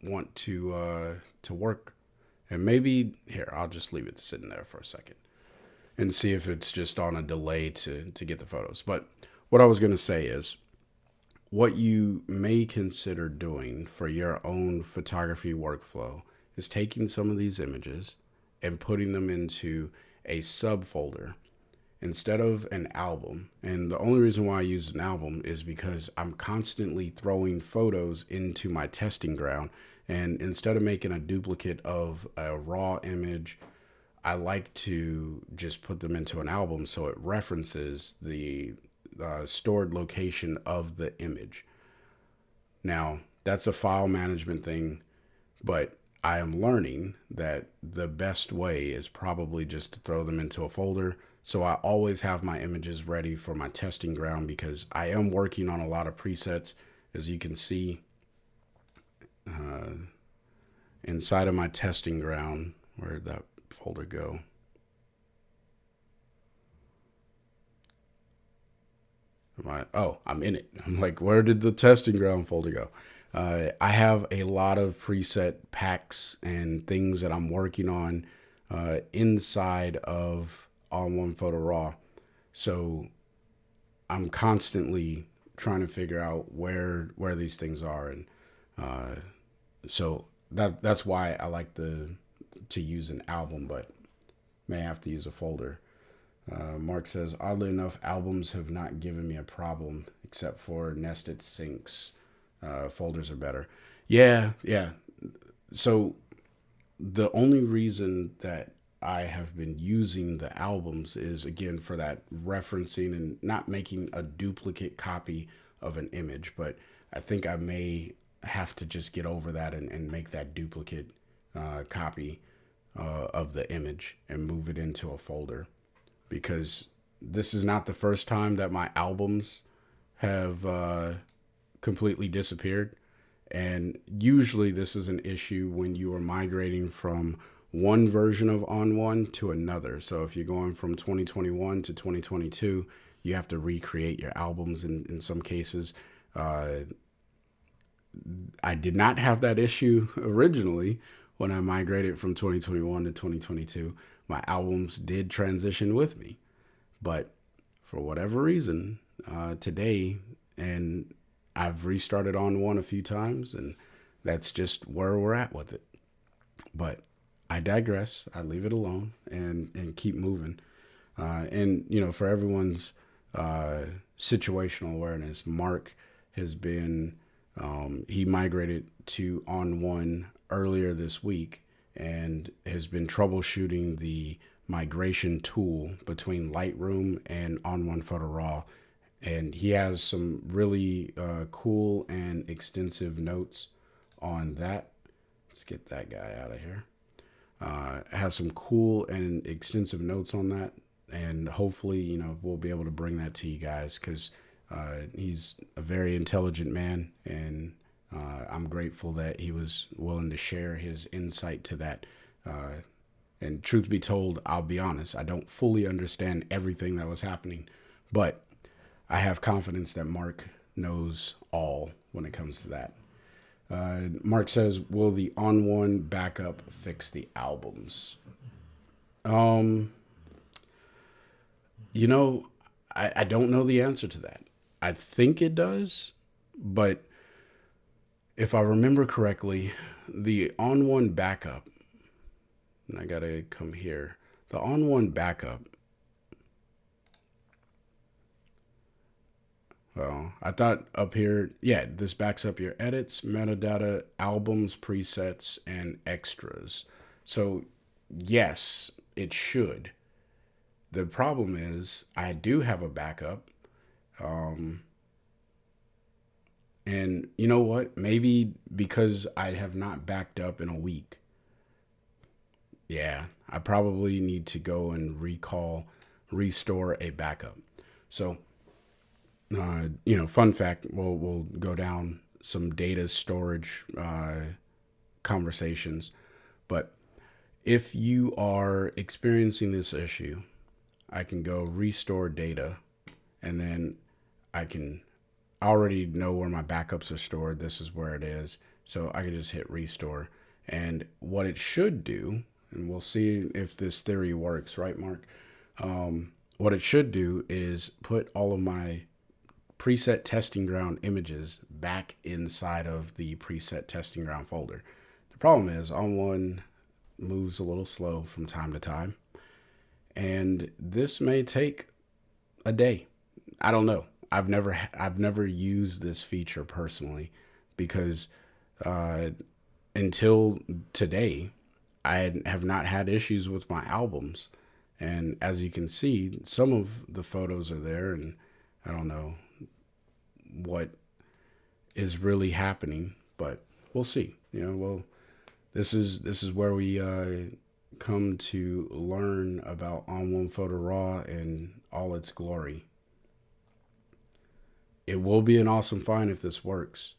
want to work. And maybe here, I'll just leave it sitting there for a second and see if it's just on a delay to get the photos. But what I was going to say is what you may consider doing for your own photography workflow is taking some of these images and putting them into a subfolder instead of an album. And the only reason why I use an album is because I'm constantly throwing photos into my testing ground. And instead of making a duplicate of a raw image, I like to just put them into an album so it references the stored location of the image. Now, that's a file management thing, but I am learning that the best way is probably just to throw them into a folder. So I always have my images ready for my testing ground because I am working on a lot of presets, as you can see. Inside of my testing ground, where'd that folder go? I'm in it. I'm like, where did the testing ground folder go? I have a lot of preset packs and things that I'm working on inside of ON1 Photo Raw. So I'm constantly trying to figure out where these things are, and so that's why I like the to use an album, but may have to use a folder. Mark says, oddly enough, albums have not given me a problem except for nested syncs. Folders are better. Yeah, yeah. So the only reason that I have been using the albums is, again, for that referencing and not making a duplicate copy of an image. But I think I may have to just get over that and make that duplicate copy of the image and move it into a folder, because this is not the first time that my albums have completely disappeared. And usually this is an issue when you are migrating from one version of ON1 to another. So if you're going from 2021 to 2022, you have to recreate your albums in some cases. I did not have that issue originally when I migrated from 2021 to 2022. My albums did transition with me. But for whatever reason, today, and I've restarted ON1 a few times, and that's just where we're at with it. But I digress. I leave it alone and keep moving. And, you know, for everyone's situational awareness, Mark has been, he migrated to ON1 earlier this week and has been troubleshooting the migration tool between Lightroom and ON1 Photo Raw. And he has some really cool and extensive notes on that. Let's get that guy out of here. Has some cool and extensive notes on that. And hopefully, you know, we'll be able to bring that to you guys, because he's a very intelligent man. And I'm grateful that he was willing to share his insight to that. And truth be told, I'll be honest, I don't fully understand everything that was happening, but I have confidence that Mark knows all when it comes to that. Mark says, will the ON1 backup fix the albums? You know, I don't know the answer to that. I think it does, but if I remember correctly, the ON1 backup, and I gotta come here, the ON1 backup, well, I thought up here, yeah, this backs up your edits, metadata, albums, presets, and extras. So yes, it should. The problem is I do have a backup. And you know what? Maybe because I have not backed up in a week. Yeah, I probably need to go and restore a backup. So, you know, fun fact, we'll go down some data storage conversations. But if you are experiencing this issue, I can go restore data, and then I already know where my backups are stored. This is where it is. So I can just hit restore. And what it should do, and we'll see if this theory works, right, Mark? What it should do is put all of my preset testing ground images back inside of the preset testing ground folder. The problem is ON1 moves a little slow from time to time, and this may take a day. I don't know. I've never used this feature personally, because until today, I have not had issues with my albums. And as you can see, some of the photos are there, and I don't know what is really happening, but we'll see. You know, well, this is where we come to learn about ON1 Photo Raw in all its glory. It will be an awesome find if this works.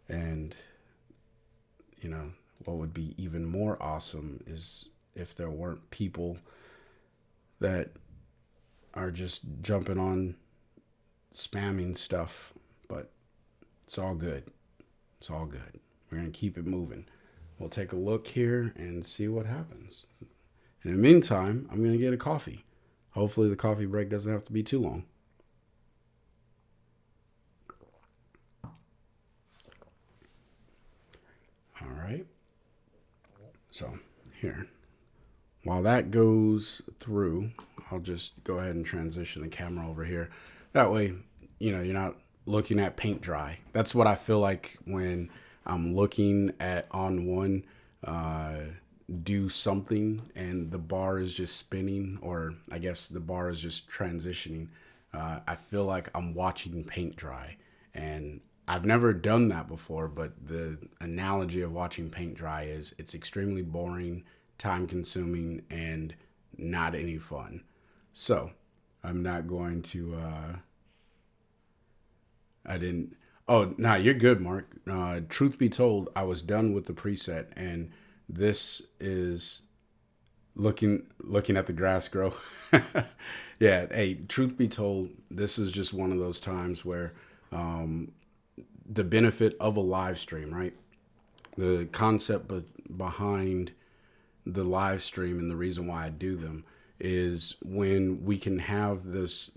And, you know, what would be even more awesome is if there weren't people that are just jumping on spamming stuff. But it's all good. It's all good. We're going to keep it moving. We'll take a look here and see what happens. In the meantime, I'm going to get a coffee. Hopefully the coffee break doesn't have to be too long. All right. So here, while that goes through, I'll just go ahead and transition the camera over here. That way, you're not looking at paint dry. That's what I feel like when I'm looking at On1 do something and the bar is just spinning, or I guess the bar is just transitioning. I feel like I'm watching paint dry. And I've never done that before, but the analogy of watching paint dry is it's extremely boring, time consuming, and not any fun. So I'm not going to, I didn't, oh, nah, you're good, Mark. Truth be told, I was done with the preset, and this is looking at the grass grow. Yeah, hey, truth be told, this is just one of those times where the benefit of a live stream, right? The concept behind the live stream and the reason why I do them is when we can have this,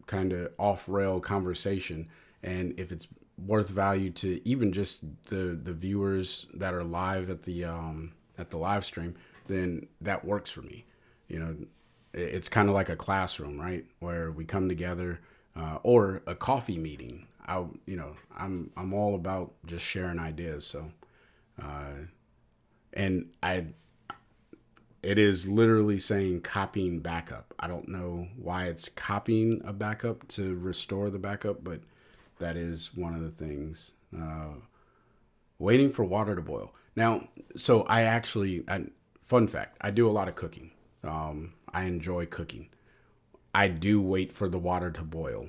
kind of off rail conversation. And if it's worth value to even just the viewers that are live at the live stream, then that works for me. It's kind of like a classroom, right? Where we come together, or a coffee meeting. I'm all about just sharing ideas. So, and it is literally saying copying backup. I don't know why it's copying a backup to restore the backup, but that is one of the things. Waiting for water to boil. Now, so fun fact, I do a lot of cooking. I enjoy cooking. I do wait for the water to boil.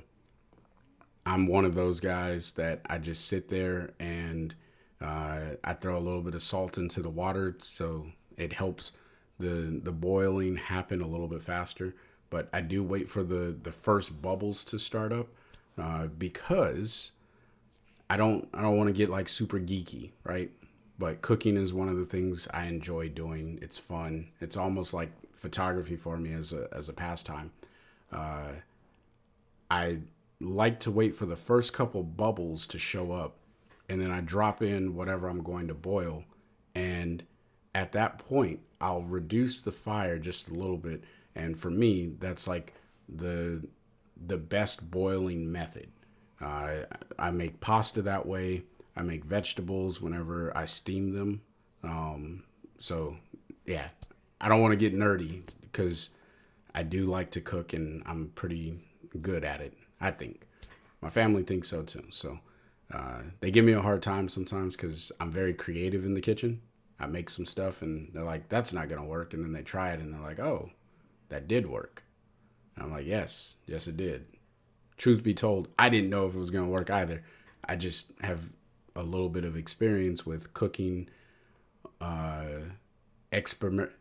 I'm one of those guys that I just sit there and I throw a little bit of salt into the water so it helps the boiling happen a little bit faster. But I do wait for the first bubbles to start up because I don't want to get like super geeky, right? But cooking is one of the things I enjoy doing. It's fun. It's almost like photography for me as a pastime. I like to wait for the first couple bubbles to show up, and then I drop in whatever I'm going to boil. And at that point, I'll reduce the fire just a little bit. And for me, that's like the best boiling method. I make pasta that way. I make vegetables whenever I steam them. So yeah, I don't want to get nerdy because I do like to cook and I'm pretty good at it. I think my family thinks so too. So they give me a hard time sometimes because I'm very creative in the kitchen. I make some stuff and they're like, that's not going to work. And then they try it and they're like, oh, that did work. And I'm like, yes, it did. Truth be told, I didn't know if it was going to work either. I just have a little bit of experience with cooking, experimental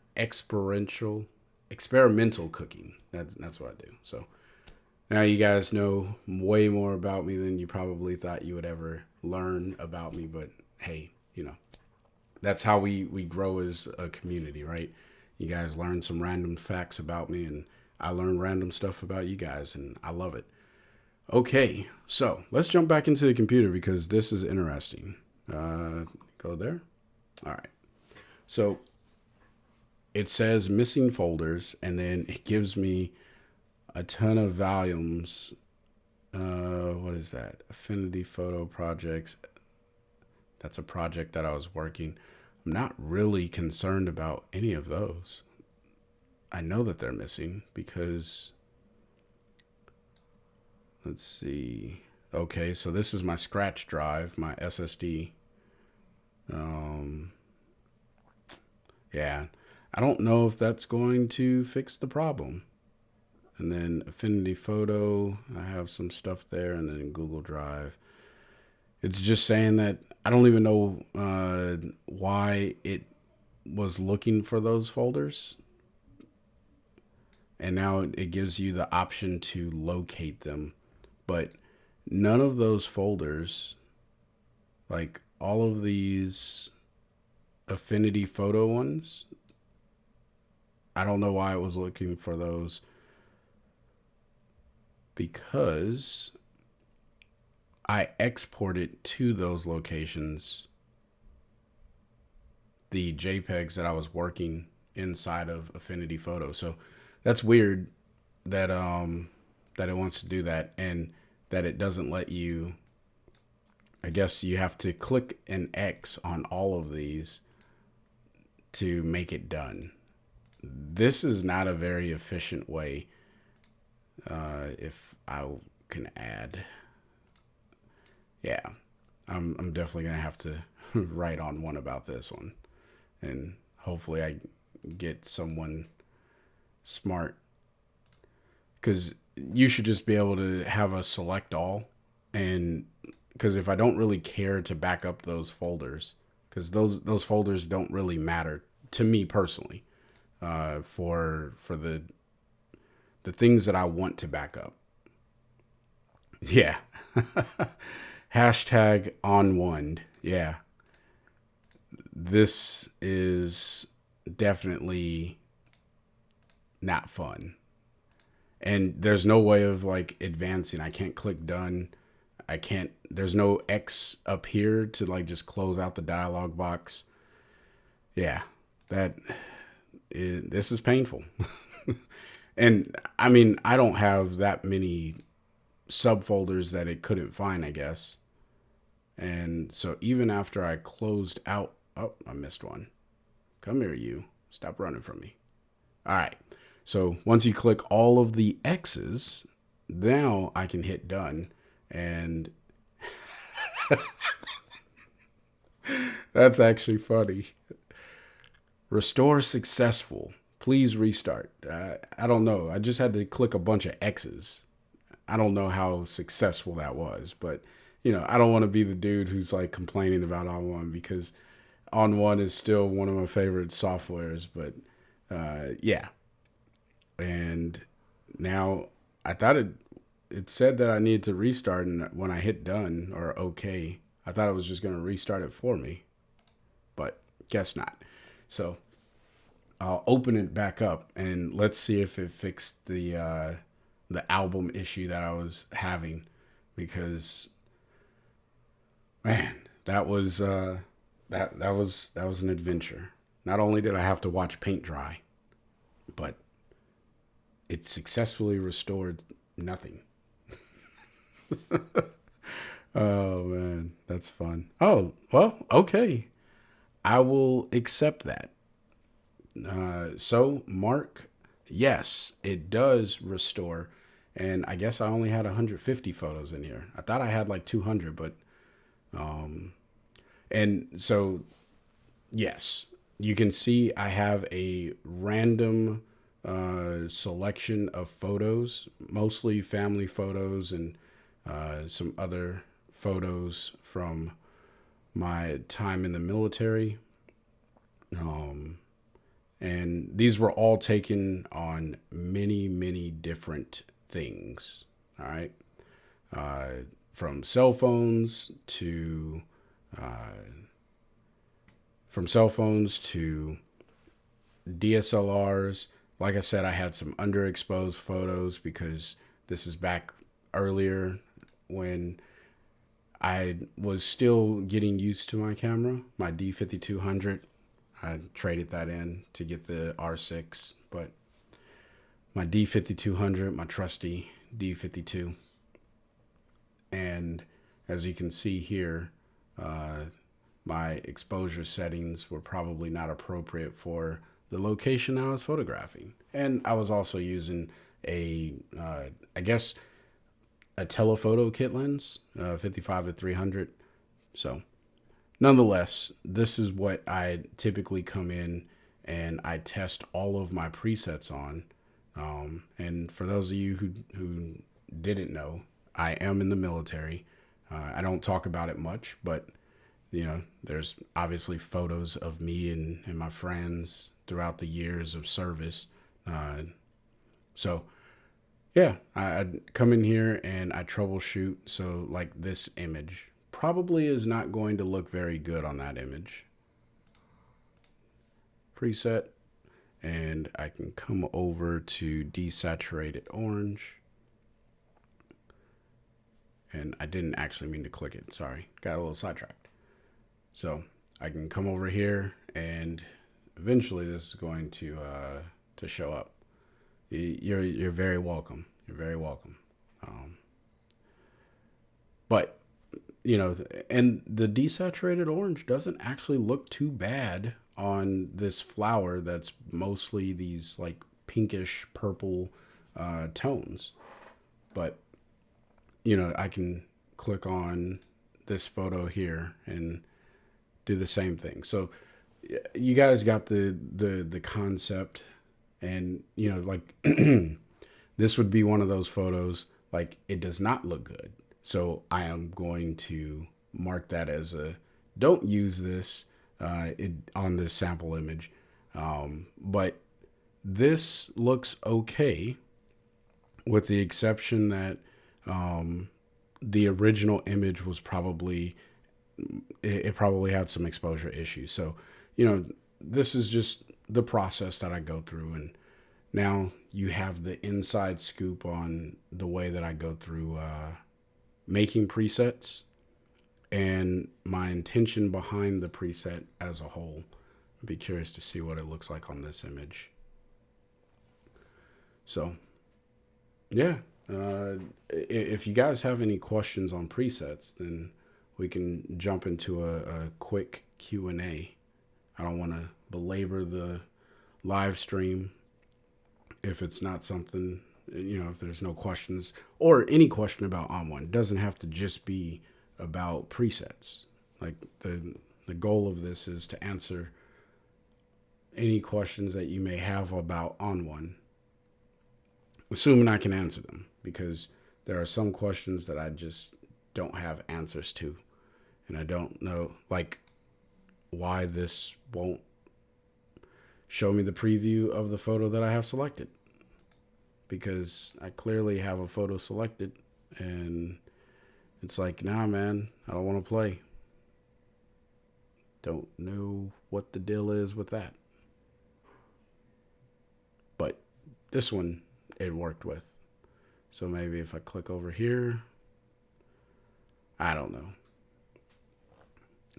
cooking. That's what I do. So now you guys know way more about me than you probably thought you would ever learn about me. But hey, that's how we grow as a community, right? You guys learn some random facts about me and I learn random stuff about you guys and I love it. Okay, so let's jump back into the computer because this is interesting. Go there. All right. So it says missing folders, and then it gives me a ton of volumes. What is that? Affinity photo projects. That's a project that I was working. I'm not really concerned about any of those. I know that they're missing because, let's see. Okay, so this is my scratch drive, my SSD. Yeah, I don't know if that's going to fix the problem. And then Affinity Photo, I have some stuff there, and then Google Drive. It's just saying that I don't even know why it was looking for those folders. And now it gives you the option to locate them. But none of those folders, like all of these Affinity Photo ones, I don't know why it was looking for those, because I exported to those locations the JPEGs that I was working inside of Affinity Photo. So that's weird that that it wants to do that, and that it doesn't let you. I guess you have to click an X on all of these to make it done. This is not a very efficient way. If I can add, yeah, I'm definitely gonna have to write on one about this one, and hopefully I get someone smart, because you should just be able to have a select all, and because if I don't really care to back up those folders, because those folders don't really matter to me personally, for the things that I want to back up. Yeah. Hashtag ON1. Yeah. This is definitely not fun. And there's no way of like advancing. I can't click done. I can't, there's no X up here to like just close out the dialog box. Yeah. This is painful. And I mean, I don't have that many subfolders that it couldn't find, I guess. And so even after I closed out, oh, I missed one. Come here, you. Stop running from me. All right. So once you click all of the X's, now I can hit done. And that's actually funny. Restore successful. Please restart. I don't know. I just had to click a bunch of X's. I don't know how successful that was, but you know, I don't want to be the dude who's like complaining about ON1, because ON1 is still one of my favorite softwares. But yeah, and now I thought it said that I needed to restart, and when I hit done or OK, I thought it was just going to restart it for me, but guess not. So I'll open it back up and let's see if it fixed the album issue that I was having, because man, that was that was an adventure. Not only did I have to watch paint dry, but it successfully restored nothing. Oh man, that's fun. Oh, well, okay. I will accept that. So Mark, yes, it does restore. And I guess I only had 150 photos in here. I thought I had like 200, but, and so, yes, you can see I have a random, selection of photos, mostly family photos and, some other photos from my time in the military. And these were all taken on many, many different things. All right. From cell phones to, from cell phones to DSLRs. Like I said, I had some underexposed photos because this is back earlier when I was still getting used to my camera, my D5200. I traded that in to get the R6, but my D5200, my trusty D52. And as you can see here, my exposure settings were probably not appropriate for the location I was photographing. And I was also using a, I guess, a telephoto kit lens, 55 to 300. So nonetheless, this is what I typically come in and I test all of my presets on. And for those of you who didn't know, I am in the military. I don't talk about it much, but you know, there's obviously photos of me and my friends throughout the years of service. So yeah, I'd come in here and I troubleshoot. So like this image probably is not going to look very good on that image. Preset, and I can come over to desaturated orange. And I didn't actually mean to click it. Sorry, got a little sidetracked. So I can come over here and eventually this is going to show up. You're very welcome. You're very welcome. But and the desaturated orange doesn't actually look too bad on this flower that's mostly these like pinkish purple tones. But I can click on this photo here and do the same thing. So you guys got the concept, and like this would be one of those photos like it does not look good. So I am going to mark that as a don't use this on this sample image. But this looks okay, with the exception that the original image was probably, it probably had some exposure issues. So, this is just the process that I go through. And now you have the inside scoop on the way that I go through making presets and my intention behind the preset as a whole. I'd be curious to see what it looks like on this image. So, yeah. If you guys have any questions on presets, then we can jump into a quick Q&A. I don't want to belabor the live stream if it's not something, if there's no questions or any question about ON1. It doesn't have to just be about presets. Like the goal of this is to answer any questions that you may have about ON1, assuming I can answer them, because there are some questions that I just don't have answers to. And I don't know, like, why this won't show me the preview of the photo that I have selected. Because I clearly have a photo selected, and it's like, nah, man, I don't want to play. Don't know what the deal is with that. But this one, it worked with. So maybe if I click over here, I don't know.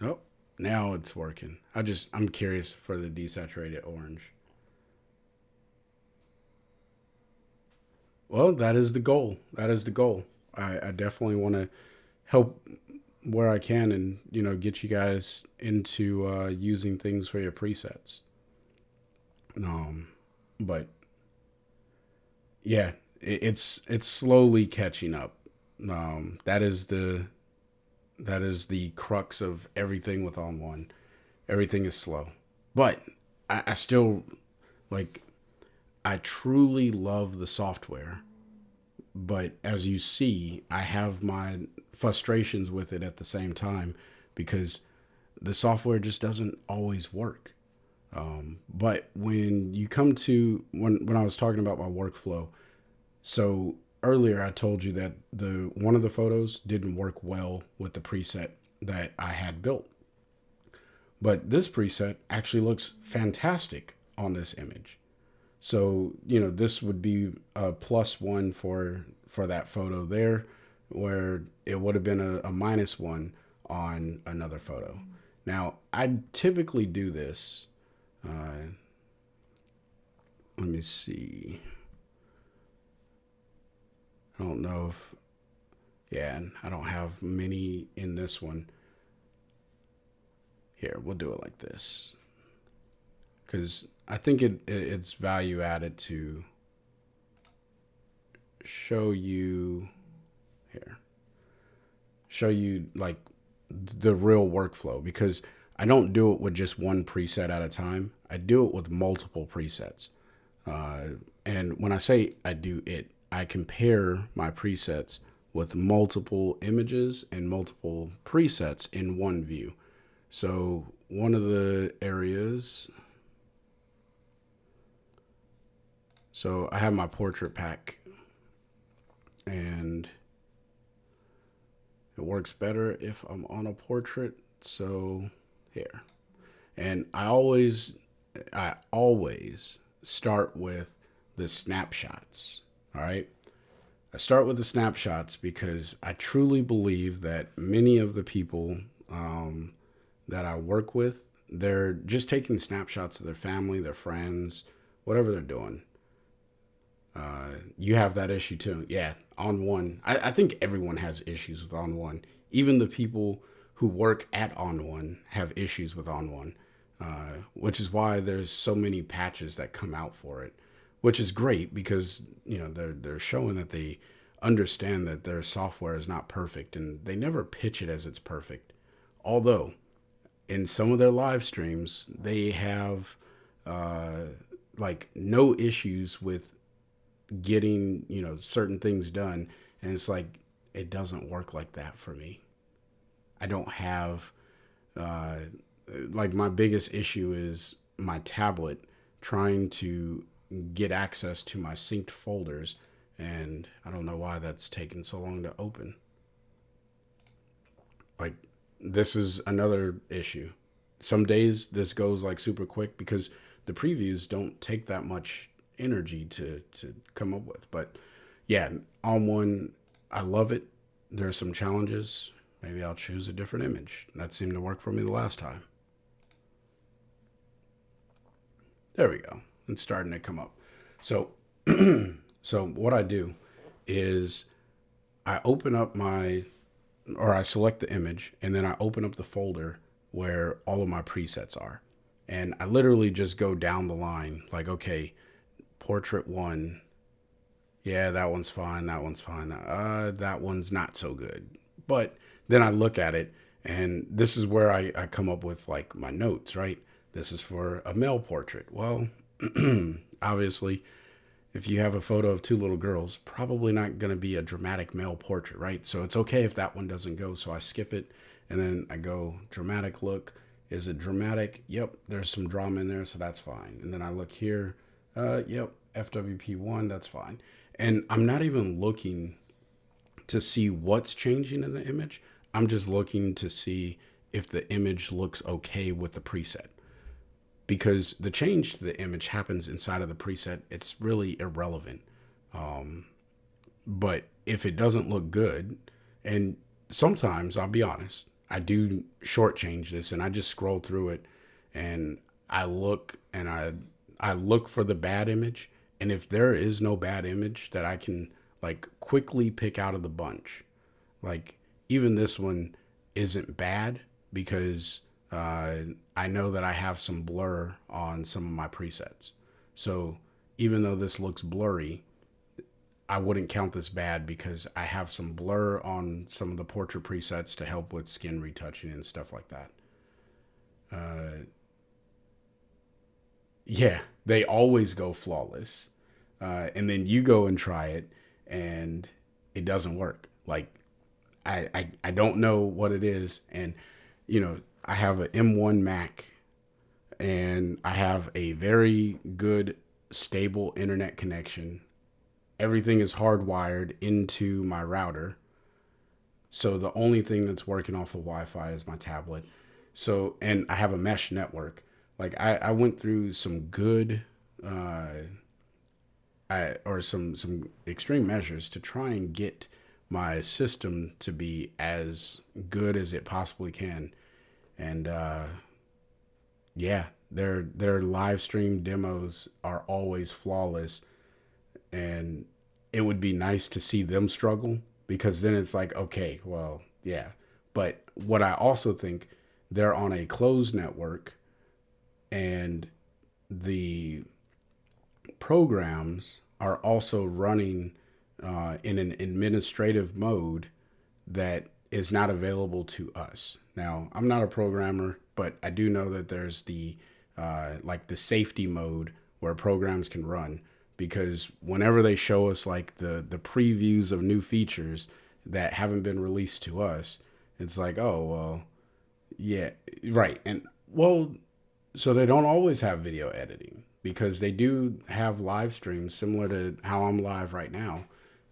Oh, now it's working. I'm curious for the desaturated orange. Well, that is the goal. That is the goal. I definitely want to help where I can and, get you guys into using things for your presets. But yeah, it's slowly catching up. That is the crux of everything with ON1. Everything is slow, but I still I truly love the software. But as you see, I have my frustrations with it at the same time, because the software just doesn't always work. But when you come to, when I was talking about my workflow, so earlier I told you that one of the photos didn't work well with the preset that I had built. But this preset actually looks fantastic on this image. So, this would be a +1 for that photo there, where it would have been a -1 on another photo. Now, I typically do this. Let me see. I don't know if, yeah, I don't have many in this one. Here, we'll do it like this, because I think it's value added to show you like the real workflow, because I don't do it with just one preset at a time. I do it with multiple presets. And when I say I do it, I compare my presets with multiple images and multiple presets in one view. So one of the areas, so I have my portrait pack, and it works better if I'm on a portrait. So here, and I always start with the snapshots. All right. I start with the snapshots because I truly believe that many of the people that I work with, they're just taking snapshots of their family, their friends, whatever they're doing. You have that issue too. Yeah, On1. I think everyone has issues with On1. Even the people who work at On1 have issues with On1, which is why there's so many patches that come out for it, which is great because they're showing that they understand that their software is not perfect, and they never pitch it as it's perfect. Although in some of their live streams, they have like no issues with getting certain things done, and it's like it doesn't work like that for me. I don't have like my biggest issue is my tablet trying to get access to my synced folders, and I don't know why that's taken so long to open. Like, this is another issue. Some days this goes like super quick because the previews don't take that much energy to come up with. But yeah, On1, I love it. There are some challenges. Maybe I'll choose a different image. That seemed to work for me the last time. There we go. It's starting to come up. So, so what I do is I open up I select the image, and then I open up the folder where all of my presets are. And I literally just go down the line, like, okay, portrait 1, yeah, that one's fine, that one's fine, that one's not so good. But then I look at it, and this is where I come up with like my notes, right? This is for a male portrait. Well, obviously, if you have a photo of two little girls, probably not going to be a dramatic male portrait, right? So it's okay if that one doesn't go. So I skip it, and then I go dramatic look. Is it dramatic? Yep, there's some drama in there, so that's fine. And then I look here. Yep, FWP1, that's fine. And I'm not even looking to see what's changing in the image. I'm just looking to see if the image looks okay with the preset. Because the change to the image happens inside of the preset, it's really irrelevant. But if it doesn't look good, and sometimes, I'll be honest, I do shortchange this, and I just scroll through it, and I look for the bad image. And if there is no bad image that I can like quickly pick out of the bunch, like even this one isn't bad because I know that I have some blur on some of my presets. So even though this looks blurry, I wouldn't count this bad because I have some blur on some of the portrait presets to help with skin retouching and stuff like that. Yeah, they always go flawless. And then you go and try it and it doesn't work. Like, I don't know what it is. And, I have an M1 Mac, and I have a very good, stable internet connection. Everything is hardwired into my router. So the only thing that's working off of Wi-Fi is my tablet. So, and I have a mesh network. Like, I went through some good, some extreme measures to try and get my system to be as good as it possibly can. And yeah, their live stream demos are always flawless, and it would be nice to see them struggle, because then it's like, okay, well, yeah. But what I also think, they're on a closed network, and the programs are also running in an administrative mode that is not available to us. Now, I'm not a programmer, but I do know that there's the like the safety mode where programs can run, because whenever they show us like the previews of new features that haven't been released to us, it's like, oh, well, yeah, right. And well, so they don't always have video editing, because they do have live streams similar to how I'm live right now.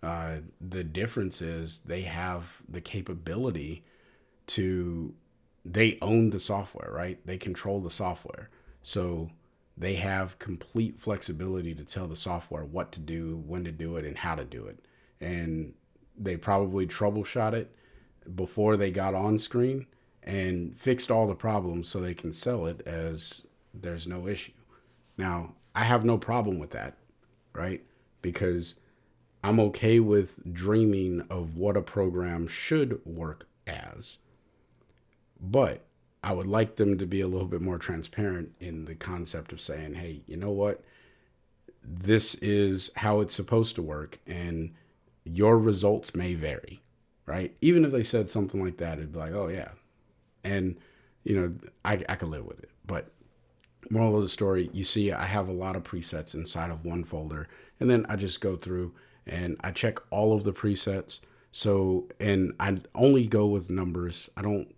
The difference is they have the capability they own the software, right? They control the software. So they have complete flexibility to tell the software what to do, when to do it, and how to do it. And they probably troubleshot it before they got on screen, and fixed all the problems so they can sell it as there's no issue. Now, I have no problem with that, right? Because I'm okay with dreaming of what a program should work as, but I would like them to be a little bit more transparent in the concept of saying, hey, you know what? This is how it's supposed to work, and your results may vary, right? Even if they said something like that, it'd be like, oh, yeah. And, I could live with it. But moral of the story, you see, I have a lot of presets inside of one folder, and then I just go through and I check all of the presets. So, and I only go with numbers. I don't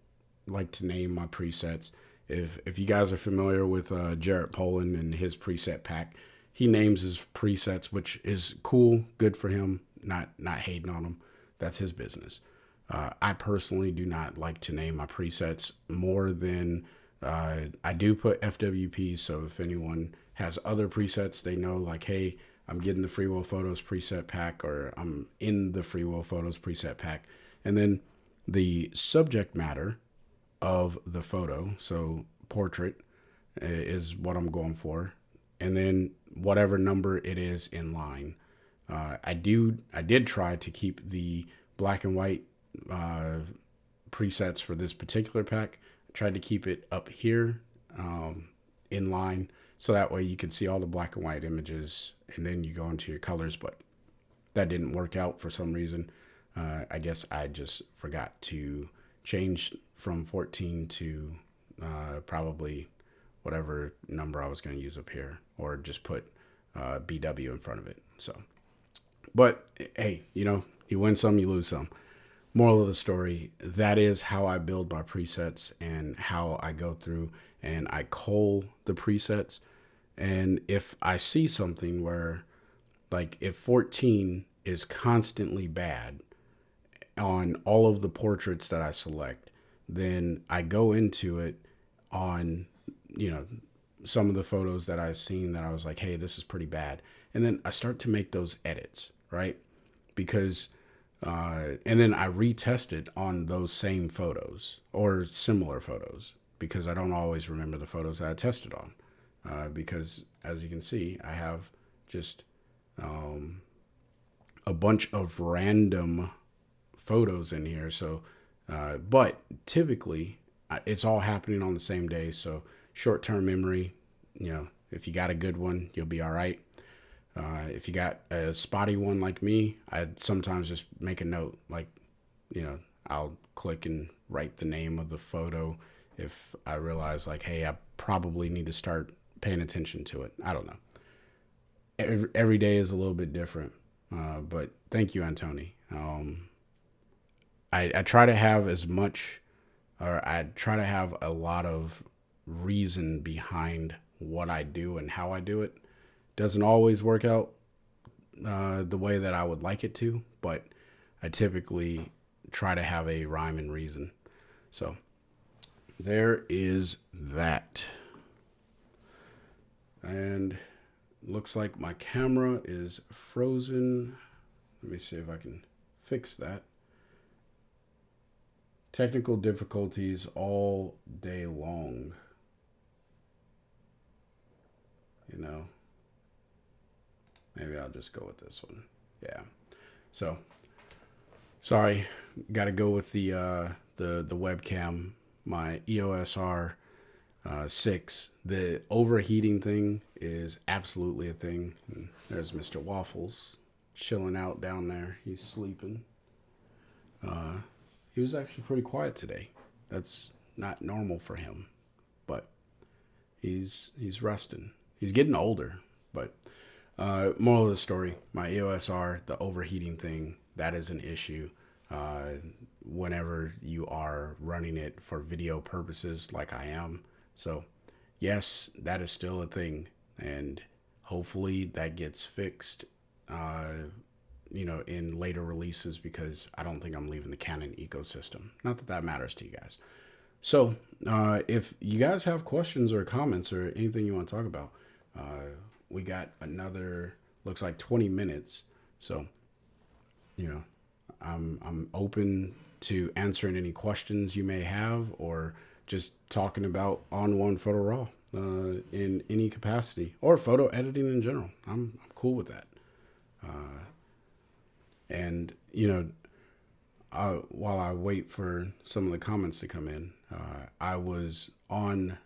like to name my presets. If you guys are familiar with Jarrett Poland and his preset pack, he names his presets, which is cool, good for him. Not hating on him. That's his business. I personally do not like to name my presets more than I do put FWP. So if anyone has other presets, they know like, hey, I'm getting the Free Will Photos preset pack, or I'm in the Free Will Photos preset pack. And then the subject matter of the photo, so portrait is what I'm going for. And then whatever number it is in line. I did try to keep the black and white presets for this particular pack. I tried to keep it up here in line, so that way you can see all the black and white images, and then you go into your colors, but that didn't work out for some reason. I guess I just forgot to change from 14 to probably whatever number I was going to use up here, or just put BW in front of it. So, but hey, you win some, you lose some. Moral of the story, that is how I build my presets and how I go through and I cull the presets. And if I see something where, like, if 14 is constantly bad on all of the portraits that I select, then I go into it on, some of the photos that I've seen that I was like, hey, this is pretty bad. And then I start to make those edits, right? Because, and then I retest it on those same photos or similar photos, because I don't always remember the photos that I tested on. Because as you can see, I have just a bunch of random photos in here. So, but typically it's all happening on the same day. So short-term memory, if you got a good one, you'll be all right. If you got a spotty one like me, I'd sometimes just make a note, like, I'll click and write the name of the photo if I realize, like, hey, I probably need to start paying attention to it. I don't know. Every day is a little bit different. But thank you, Antoni. I try to have as much, or I try to have a lot of reason behind what I do and how I do it. Doesn't always work out the way that I would like it to, but I typically try to have a rhyme and reason. So there is that. And looks like my camera is frozen. Let me see if I can fix that. Technical difficulties all day long. Maybe I'll just go with this one. Yeah. So, sorry, got to go with the webcam. My EOS R6. The overheating thing is absolutely a thing. And there's Mr. Waffles chilling out down there. He's sleeping. He was actually pretty quiet today. That's not normal for him, but he's resting. He's getting older, but moral of the story, my EOS R, the overheating thing, that is an issue whenever you are running it for video purposes like I am. So yes, that is still a thing, and hopefully that gets fixed in later releases, because I don't think I'm leaving the Canon ecosystem. Not that that matters to you guys. So if you guys have questions or comments or anything you want to talk about, we got another, looks like 20 minutes. So, I'm open to answering any questions you may have, or just talking about On1 Photo Raw in any capacity, or photo editing in general. I'm cool with that. And, while I wait for some of the comments to come in, I was on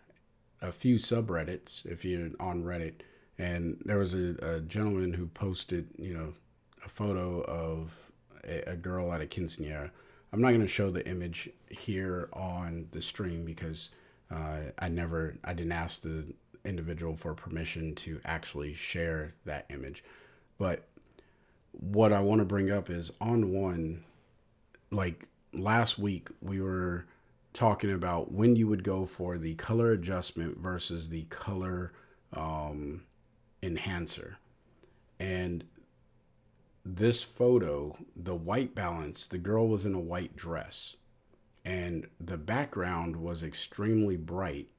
a few subreddits, if you're on Reddit, and there was a gentleman who posted, a photo of a girl at a quinceanera. I'm not going to show the image here on the stream because I didn't ask the individual for permission to actually share that image. But what I want to bring up is On1, like last week, we were talking about when you would go for the color adjustment versus the color enhancer. And this photo, the white balance, the girl was in a white dress and the background was extremely bright,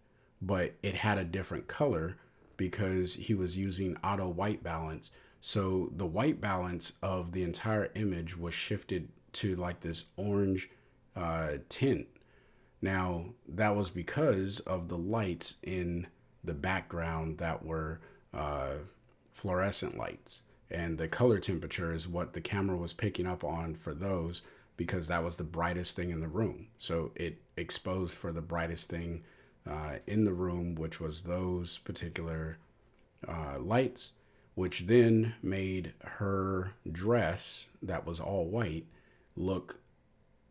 but it had a different color because he was using auto white balance. So the white balance of the entire image was shifted to like this orange tint. Now, that was because of the lights in the background that were fluorescent lights. And the color temperature is what the camera was picking up on for those, because that was the brightest thing in the room. So it exposed for the brightest thing in the room, which was those particular lights, which then made her dress that was all white look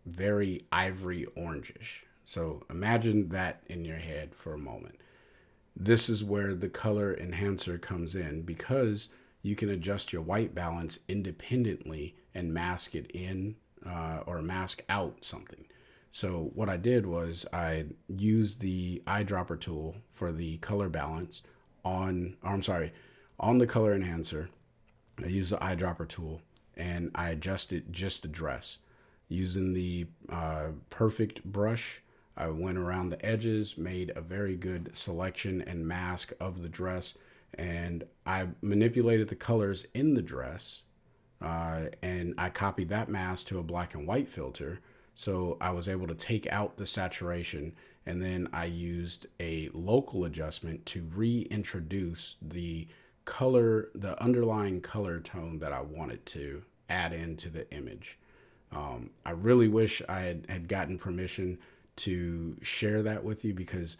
very ivory orangish. So imagine that in your head for a moment. This is where the color enhancer comes in, because you can adjust your white balance independently and mask it in or mask out something. So what I did was I used the eyedropper tool for the color balance on the color enhancer. I used the eyedropper tool and I adjusted just the dress using the perfect brush. I went around the edges, made a very good selection and mask of the dress, and I manipulated the colors in the dress, and I copied that mask to a black and white filter. So I was able to take out the saturation, and then I used a local adjustment to reintroduce the color, the underlying color tone that I wanted to add into the image. I really wish I had gotten permission to share that with you, because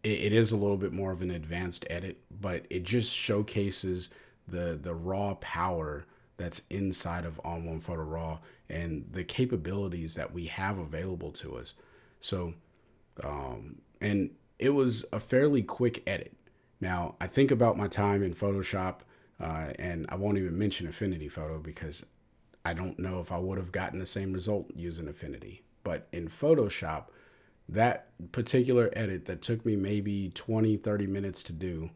it is a little bit more of an advanced edit, but it just showcases the raw power that's inside of On1 Photo Raw and the capabilities that we have available to us. So, and it was a fairly quick edit. Now, I think about my time in Photoshop, and I won't even mention Affinity Photo because I don't know if I would have gotten the same result using Affinity. But in Photoshop, that particular edit that took me maybe 20-30 minutes to do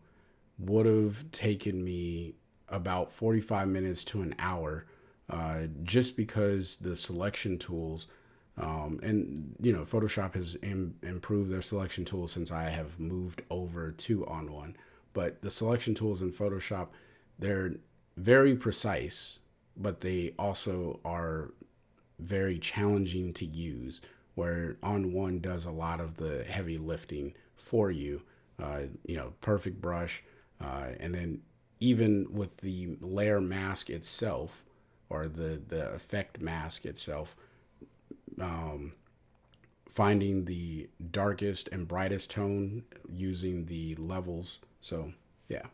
would have taken me about 45 minutes to an hour, just because the selection tools, and Photoshop has improved their selection tools since I have moved over to On1. But the selection tools in Photoshop, they're very precise, but they also are very challenging to use, where On1 does a lot of the heavy lifting for you. Perfect brush, and then even with the layer mask itself, or the effect mask itself, finding the darkest and brightest tone using the levels. So yeah,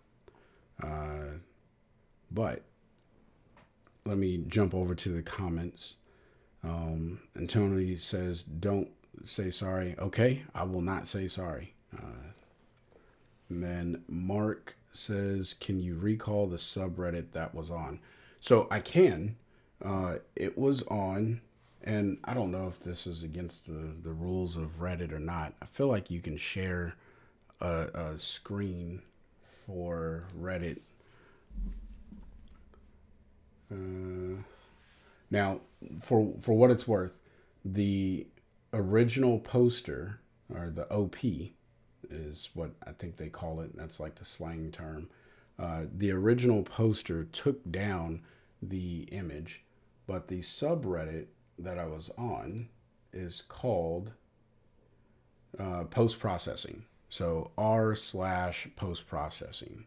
but let me jump over to the comments. And Tony says, don't say sorry. Okay, I will not say sorry. And then Mark says, can you recall the subreddit that was on? So I can. It was on, and I don't know if this is against the rules of Reddit or not. I feel like you can share a screen for Reddit. Now, for what it's worth, the original poster, or the OP, is what I think they call it. That's like the slang term. The original poster took down the image, but the subreddit that I was on is called post processing. So r/post processing.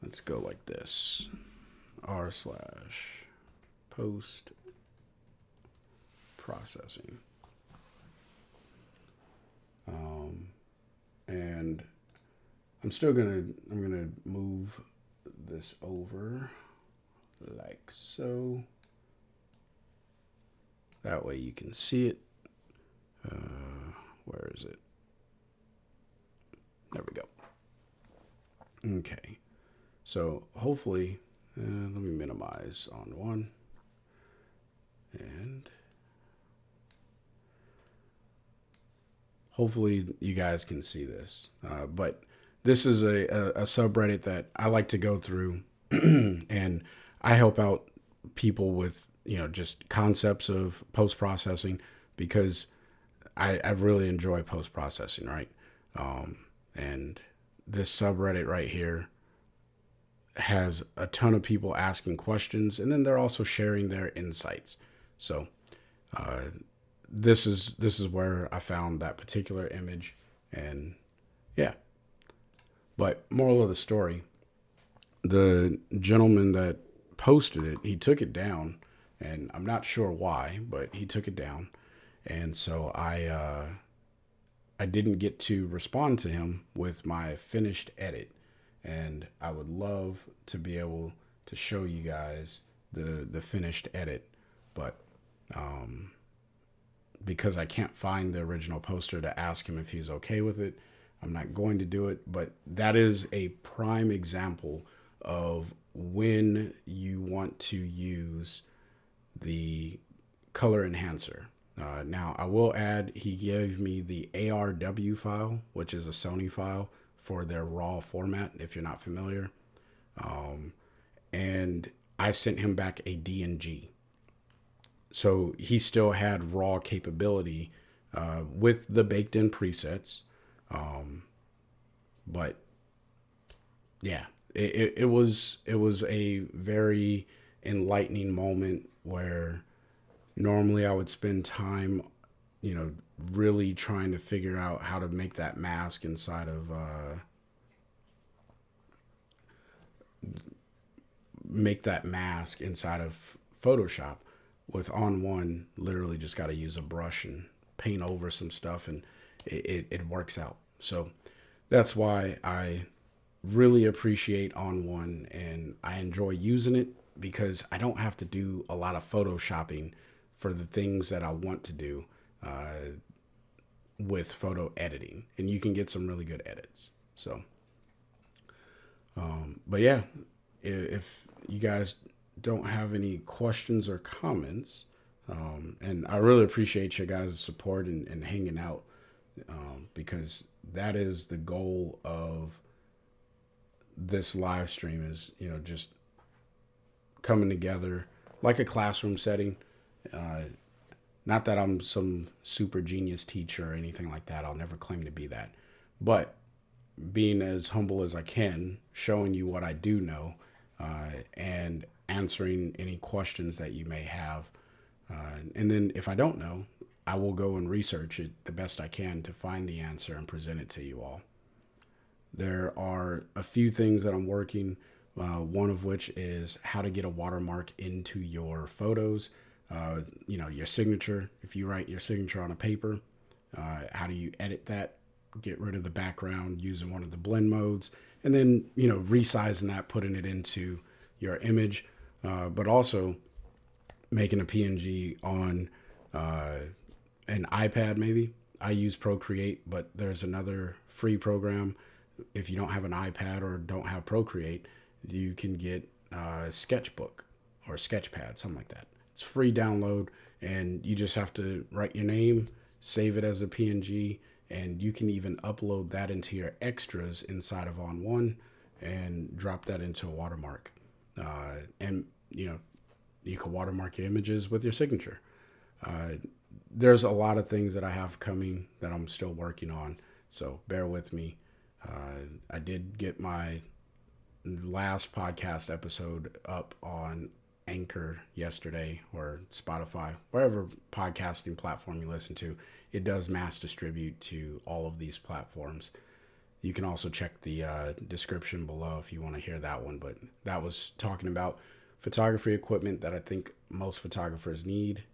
Let's go like this. r/post processing. And I'm gonna move this over like so. That way you can see it. Where is it? There we go. Okay. So hopefully, let me minimize ON1. And hopefully you guys can see this. But this is a subreddit that I like to go through and I help out people with, just concepts of post-processing because I really enjoy post-processing, right? And this subreddit right here has a ton of people asking questions, and then they're also sharing their insights. So this is where I found that particular image, and yeah. But moral of the story, the gentleman that posted it, he took it down, and I'm not sure why, but he took it down, and so I didn't get to respond to him with my finished edit. And I would love to be able to show you guys the finished edit, but because I can't find the original poster to ask him if he's okay with it, I'm not going to do it. But that is a prime example of when you want to use the color enhancer. Now, I will add, he gave me the ARW file, which is a Sony file for their RAW format, if you're not familiar. And I sent him back a DNG. So he still had RAW capability with the baked in presets. But yeah, it was a very enlightening moment where normally I would spend time, really trying to figure out how to make that mask inside of Photoshop. With ON1, literally just got to use a brush and paint over some stuff, and it works out. So that's why I really appreciate ON1, and I enjoy using it because I don't have to do a lot of photoshopping for the things that I want to do with photo editing, and you can get some really good edits. So, but yeah, if you guys don't have any questions or comments, and I really appreciate your guys' support and hanging out, because that is the goal of this live stream is, just coming together like a classroom setting. Not that I'm some super genius teacher or anything like that. I'll never claim to be that. But being as humble as I can, showing you what I do know, and answering any questions that you may have. And then if I don't know, I will go and research it the best I can to find the answer and present it to you all. There are a few things that I'm working, one of which is how to get a watermark into your photos. Your signature, if you write your signature on a paper, how do you edit that? Get rid of the background using one of the blend modes, and then, resizing that, putting it into your image, but also making a PNG on an iPad maybe. I use Procreate, but there's another free program. If you don't have an iPad or don't have Procreate, you can get Sketchbook or Sketchpad, something like that. It's free download, and you just have to write your name, save it as a PNG, and you can even upload that into your extras inside of ON1 and drop that into a watermark. And you can watermark your images with your signature. There's a lot of things that I have coming that I'm still working on, so bear with me. I did get my last podcast episode up on Anchor yesterday, or Spotify, wherever podcasting platform you listen to. It does mass distribute to all of these platforms. You can also check the description below if you want to hear that one. But that was talking about photography equipment that I think most photographers need.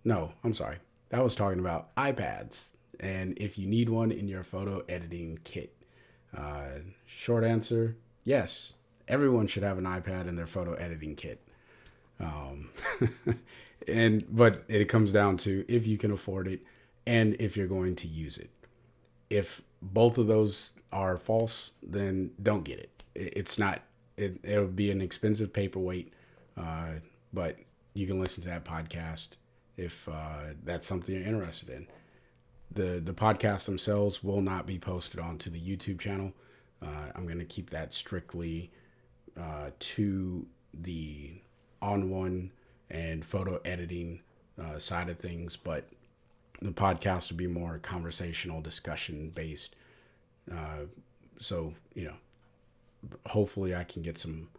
No, I'm sorry. That was talking about iPads and if you need one in your photo editing kit. Short answer, yes. Everyone should have an iPad in their photo editing kit. Um, but it comes down to if you can afford it and if you're going to use it. If both of those are false, then don't get it. It's not. It'll be an expensive paperweight, but you can listen to that podcast if that's something you're interested in. The podcasts themselves will not be posted onto the YouTube channel. I'm going to keep that strictly to the ON1 and photo editing side of things, but the podcast will be more conversational, discussion based. So, hopefully I can get some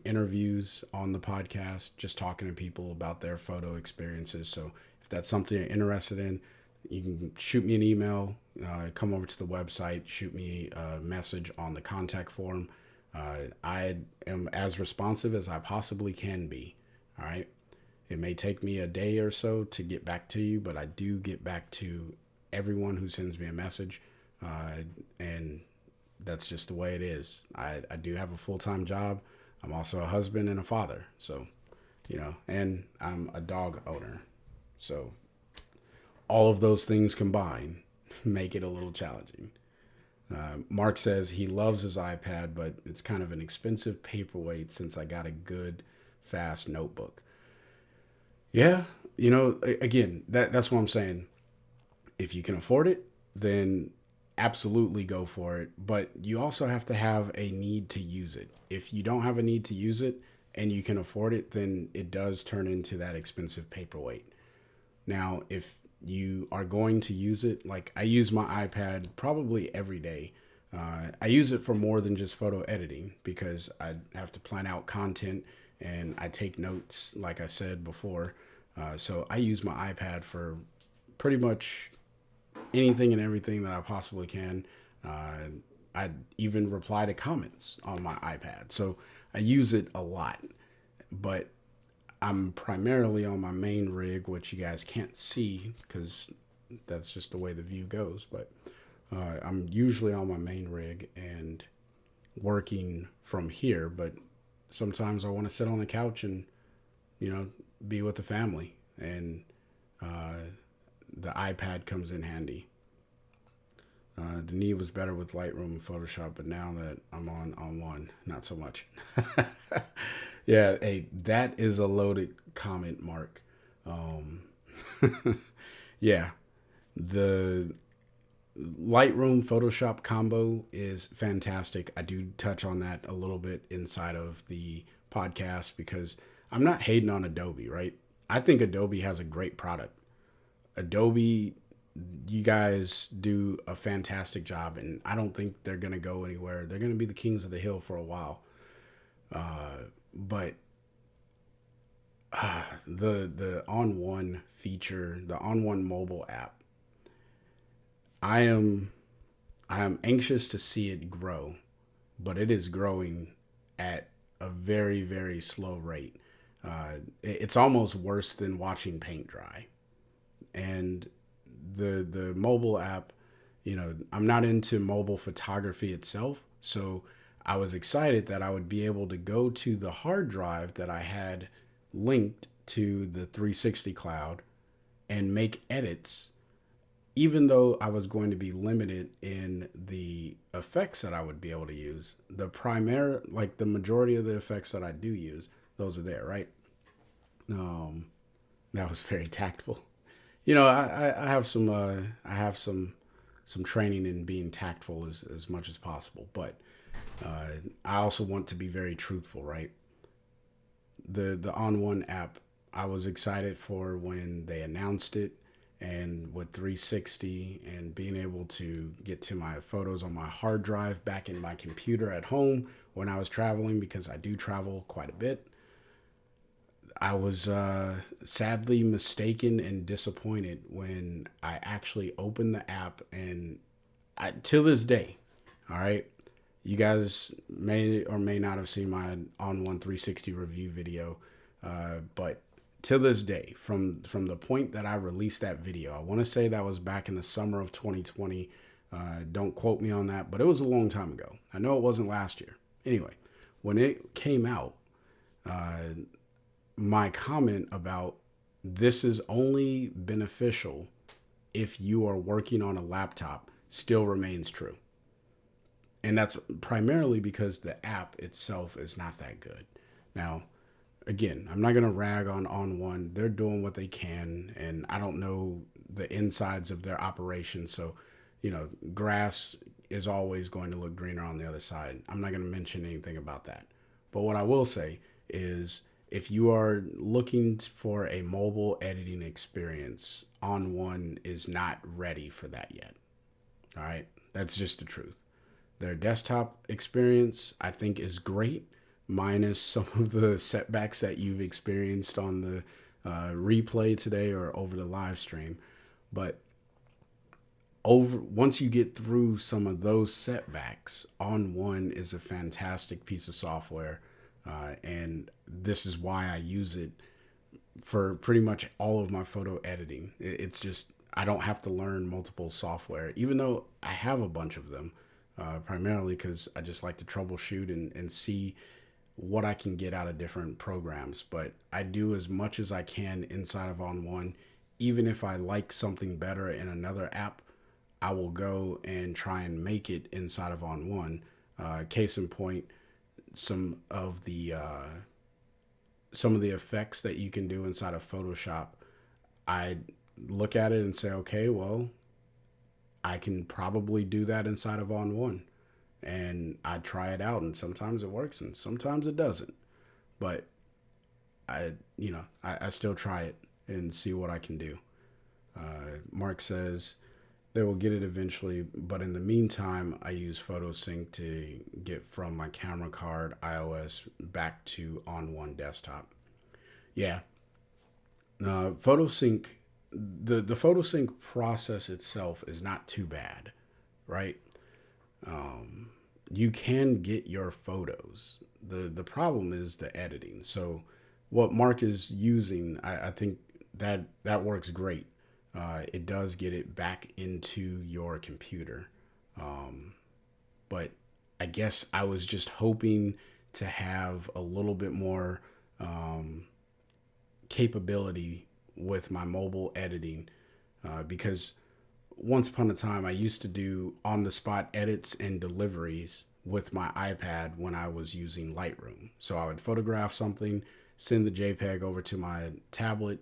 interviews on the podcast, just talking to people about their photo experiences. So if that's something you're interested in, you can shoot me an email, come over to the website, shoot me a message on the contact form. I am as responsive as I possibly can be. All right. It may take me a day or so to get back to you, but I do get back to everyone who sends me a message. And that's just the way it is. I do have a full-time job. I'm also a husband and a father. So, and I'm a dog owner. So all of those things combined make it a little challenging. Mark says he loves his iPad, but it's kind of an expensive paperweight since I got a good, fast notebook. Yeah, again, that's what I'm saying. If you can afford it, then absolutely go for it. But you also have to have a need to use it. If you don't have a need to use it and you can afford it, then it does turn into that expensive paperweight. Now, if you are going to use it, like I use my iPad probably every day. I use it for more than just photo editing because I have to plan out content and I take notes, like I said before. So I use my iPad for pretty much anything and everything that I possibly can. I even reply to comments on my iPad. So I use it a lot, but I'm primarily on my main rig, which you guys can't see because that's just the way the view goes. But I'm usually on my main rig and working from here. But sometimes I want to sit on the couch and, be with the family. And the iPad comes in handy. The need was better with Lightroom and Photoshop, but now that I'm on ON1, not so much. Yeah, hey, that is a loaded comment, Mark. Yeah, the Lightroom Photoshop combo is fantastic. I do touch on that a little bit inside of the podcast because I'm not hating on Adobe, right? I think Adobe has a great product. Adobe, you guys do a fantastic job, and I don't think they're going to go anywhere. They're going to be the kings of the hill for a while. But the ON1 feature, the ON1 mobile app, I am anxious to see it grow, but it is growing at a very, very slow rate. It's almost worse than watching paint dry. And the mobile app, I'm not into mobile photography itself, so I was excited that I would be able to go to the hard drive that I had linked to the 360 cloud and make edits, even though I was going to be limited in the effects that I would be able to use. The majority of the effects that I do use, those are there, right? That was very tactful. I have some training in being tactful as much as possible, but I also want to be very truthful, right? The ON1 app, I was excited for when they announced it, And with 360 and being able to get to my photos on my hard drive back in my computer at home when I was traveling, because I do travel quite a bit, I was sadly mistaken and disappointed when I actually opened the app. And to this day, all right, you guys may or may not have seen my ON1 360 review video, but to this day, from the point that I released that video, I want to say that was back in the summer of 2020. Don't quote me on that, but it was a long time ago. I know it wasn't last year. Anyway, when it came out, my comment about this is only beneficial if you are working on a laptop still remains true. And that's primarily because the app itself is not that good. Now, again, I'm not going to rag on ON1. They're doing what they can, and I don't know the insides of their operation. So, grass is always going to look greener on the other side. I'm not going to mention anything about that. But what I will say is, if you are looking for a mobile editing experience, ON1 is not ready for that yet. All right? That's just the truth. Their desktop experience, I think, is great, minus some of the setbacks that you've experienced on the replay today or over the live stream. But once you get through some of those setbacks, ON1 is a fantastic piece of software. And this is why I use it for pretty much all of my photo editing. It's just, I don't have to learn multiple software, even though I have a bunch of them, primarily because I just like to troubleshoot and see what I can get out of different programs. But I do as much as I can inside of ON1. Even if I like something better in another app, I will go and try and make it inside of ON1. Case in point, some of the effects that you can do inside of Photoshop, I look at it and say, okay, well, I can probably do that inside of ON1, and I try it out, and sometimes it works and sometimes it doesn't. But I still try it and see what I can do. Mark says they will get it eventually, but in the meantime, I use PhotoSync to get from my camera card iOS back to ON1 desktop. Yeah, PhotoSync, the PhotoSync process itself is not too bad, right? You can get your photos. The problem is the editing. So what Mark is using, I think that works great. It does get it back into your computer. But I guess I was just hoping to have a little bit more capability with my mobile editing, because once upon a time I used to do on-the-spot edits and deliveries with my iPad when I was using Lightroom. So I would photograph something, send the JPEG over to my tablet,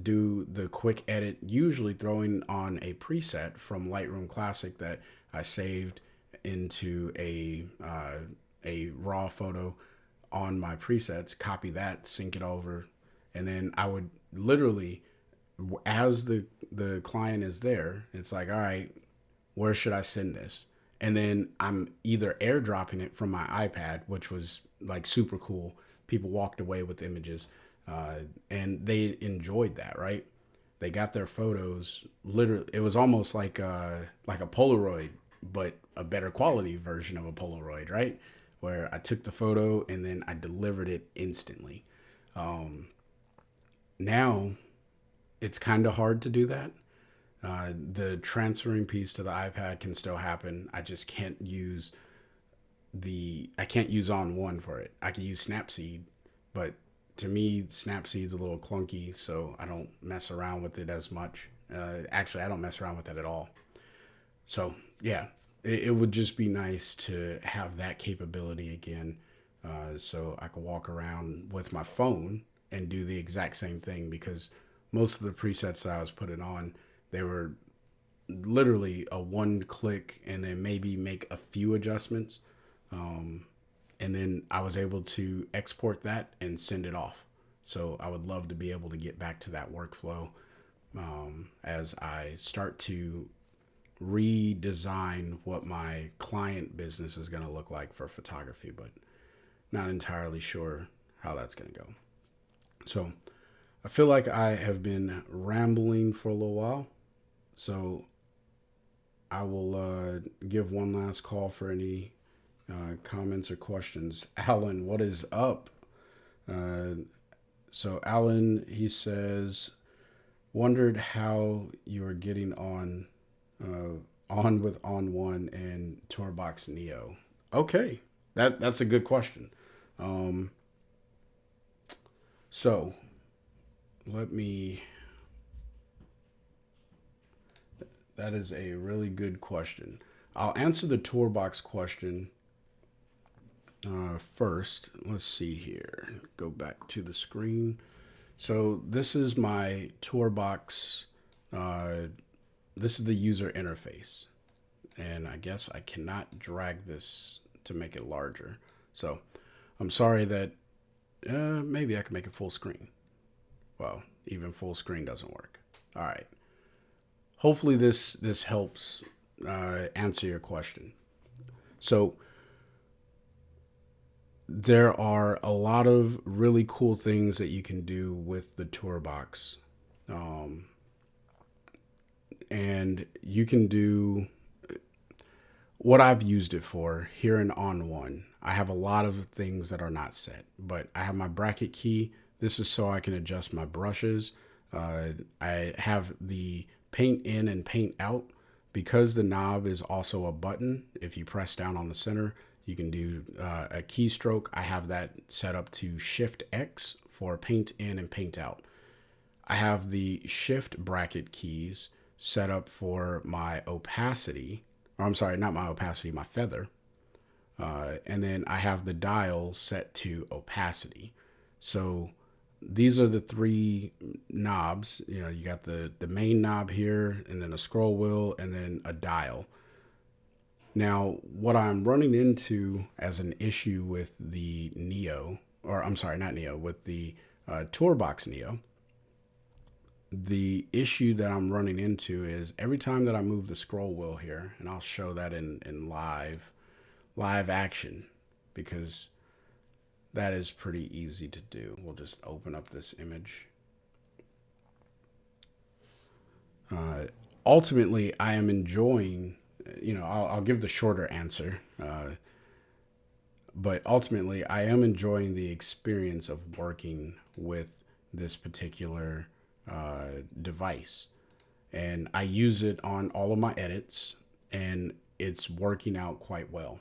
do the quick edit, usually throwing on a preset from Lightroom Classic that I saved into a raw photo on my presets, copy that, sync it over, and then I would literally, as the client is there, it's like, all right, where should I send this? And then I'm either airdropping it from my iPad, which was like super cool. People walked away with images. And they enjoyed that, right? They got their photos. Literally, it was almost like a Polaroid, but a better quality version of a Polaroid, right? Where I took the photo and then I delivered it instantly. Now, it's kind of hard to do that. The transferring piece to the iPad can still happen. I just can't use ON1 for it. I can use Snapseed, but to me, Snapseed's a little clunky, so I don't mess around with it as much. Actually, I don't mess around with it at all. So, yeah, it would just be nice to have that capability again, so I could walk around with my phone and do the exact same thing, because most of the presets that I was putting on, they were literally a one click and then maybe make a few adjustments. And then I was able to export that and send it off. So I would love to be able to get back to that workflow. as I start to redesign what my client business is going to look like for photography, but not entirely sure how that's going to go. So I feel like I have been rambling for a little while. So I will give one last call for any comments or questions. Alan, what is up? Uh, so Alan, he says, wondered how you are getting on with ON1 and TourBox Neo. Okay, that's a good question. Um, so let me. That is a really good question. I'll answer the TourBox question first. Let's see here. Go back to the screen. So this is my TourBox. This is the user interface. And I guess I cannot drag this to make it larger. So I'm sorry that maybe I can make it full screen. Well, even full screen doesn't work. All right. Hopefully this helps answer your question. So there are a lot of really cool things that you can do with the TourBox. And you can do what I've used it for here in ON1. I have a lot of things that are not set, but I have my bracket key. This is so I can adjust my brushes. I have the paint in and paint out. Because the knob is also a button, if you press down on the center, you can do a keystroke. I have that set up to Shift X for paint in and paint out. I have the Shift bracket keys set up for my opacity, or I'm sorry, not my opacity, my feather. And then I have the dial set to opacity. So these are the three knobs. You know, you got the main knob here, and then a scroll wheel, and then a dial. Now, what I'm running into as an issue with the Neo, or I'm sorry, not Neo, with the TourBox Neo, the issue that I'm running into is every time that I move the scroll wheel here, and I'll show that in live action, because that is pretty easy to do. We'll just open up this image. Ultimately, I am enjoying, I'll give the shorter answer. But ultimately, I am enjoying the experience of working with this particular device. And I use it on all of my edits, and it's working out quite well.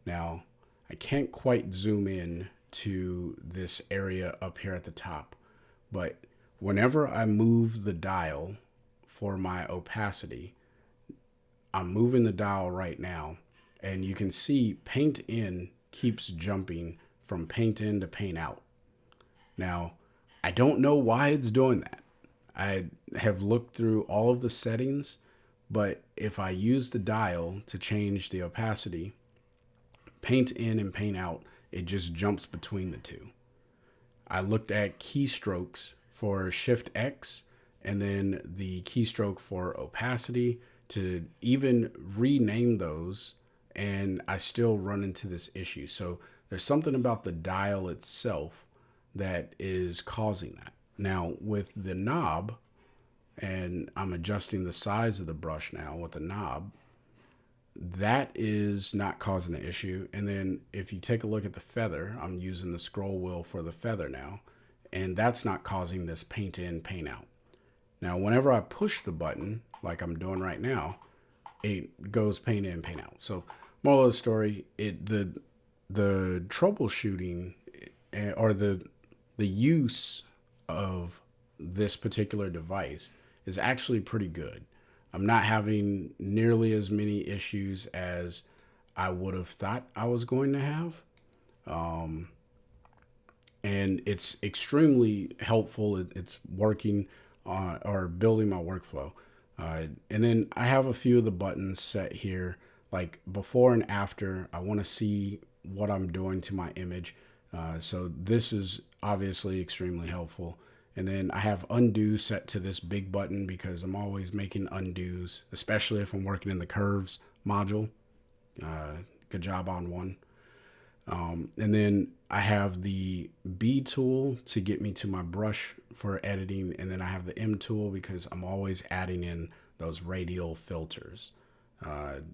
Now, I can't quite zoom in to this area up here at the top, but whenever I move the dial for my opacity, I'm moving the dial right now, and you can see paint in keeps jumping from paint in to paint out. Now, I don't know why it's doing that. I have looked through all of the settings, but if I use the dial to change the opacity, paint in and paint out, it just jumps between the two. I looked at keystrokes for Shift X and then the keystroke for opacity to even rename those, and I still run into this issue. So there's something about the dial itself that is causing that. Now with the knob, and I'm adjusting the size of the brush now with the knob, that is not causing the issue. And then if you take a look at the feather, I'm using the scroll wheel for the feather now, and that's not causing this paint in, paint out. Now, whenever I push the button, like I'm doing right now, it goes paint in, paint out. So moral of the story, the troubleshooting or the use of this particular device is actually pretty good. I'm not having nearly as many issues as I would have thought I was going to have. And it's extremely helpful. It's working or building my workflow. And then I have a few of the buttons set here, like before and after. I want to see what I'm doing to my image. So this is obviously extremely helpful. And then I have undo set to this big button because I'm always making undos, especially if I'm working in the curves module. Good job ON1. And then I have the B tool to get me to my brush for editing. And then I have the M tool because I'm always adding in those radial filters.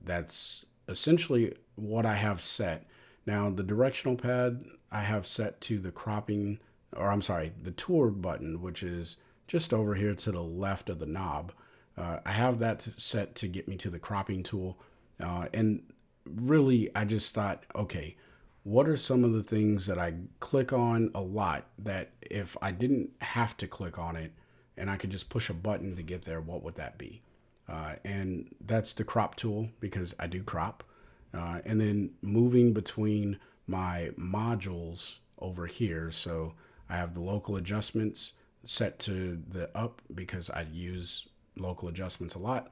That's essentially what I have set. Now the directional pad I have set to the cropping, or I'm sorry, the tour button, which is just over here to the left of the knob. I have that set to get me to the cropping tool. And really, I just thought, okay, what are some of the things that I click on a lot that if I didn't have to click on it and I could just push a button to get there, what would that be? And that's the crop tool because I do crop. And then moving between my modules over here. So I have the local adjustments set to the up because I use local adjustments a lot.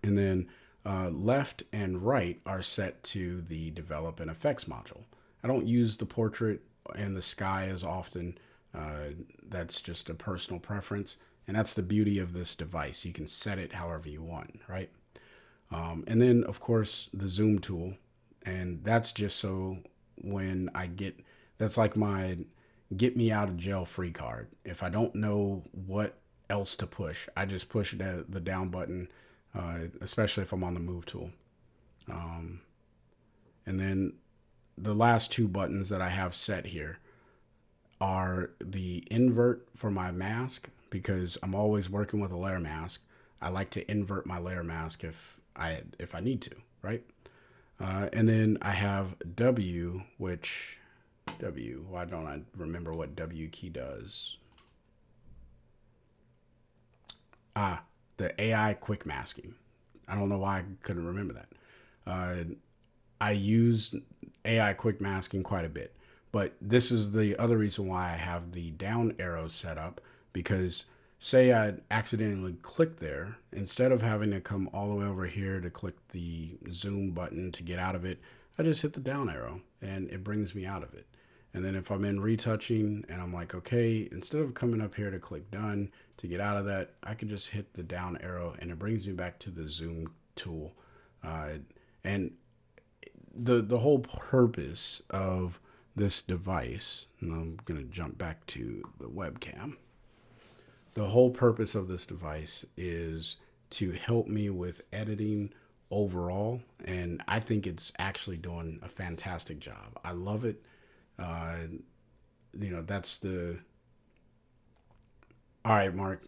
And then left and right are set to the develop and effects module. I don't use the portrait and the sky as often. That's just a personal preference. And that's the beauty of this device. You can set it however you want, right? And then, of course, the zoom tool. And that's just so when I that's like my get me out of jail free card. If I don't know what else to push, I just push the down button, especially if I'm on the move tool. And then the last two buttons that I have set here are the invert for my mask because I'm always working with a layer mask. I like to invert my layer mask if I need to, right? And then I have W, why don't I remember what W key does? The AI quick masking. I don't know why I couldn't remember that. I use AI quick masking quite a bit, but this is the other reason why I have the down arrow set up because say I accidentally click there, instead of having to come all the way over here to click the zoom button to get out of it, I just hit the down arrow and it brings me out of it. And then if I'm in retouching and I'm like, okay, instead of coming up here to click done to get out of that, I can just hit the down arrow and it brings me back to the zoom tool. And the whole purpose of this device, and I'm going to jump back to the webcam. The whole purpose of this device is to help me with editing overall, and I think it's actually doing a fantastic job. I love it. That's the... All right, Mark.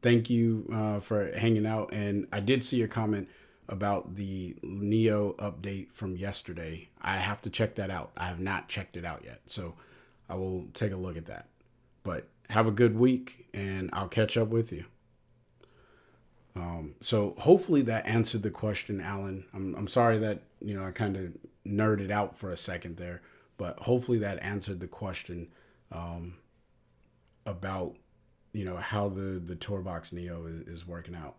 Thank you for hanging out, and I did see your comment about the Neo update from yesterday. I have to check that out. I have not checked it out yet, so I will take a look at that. But have a good week, and I'll catch up with you. So hopefully that answered the question, Alan. I'm sorry that, I kind of nerded out for a second there, but hopefully that answered the question about, how the TourBox Neo is working out.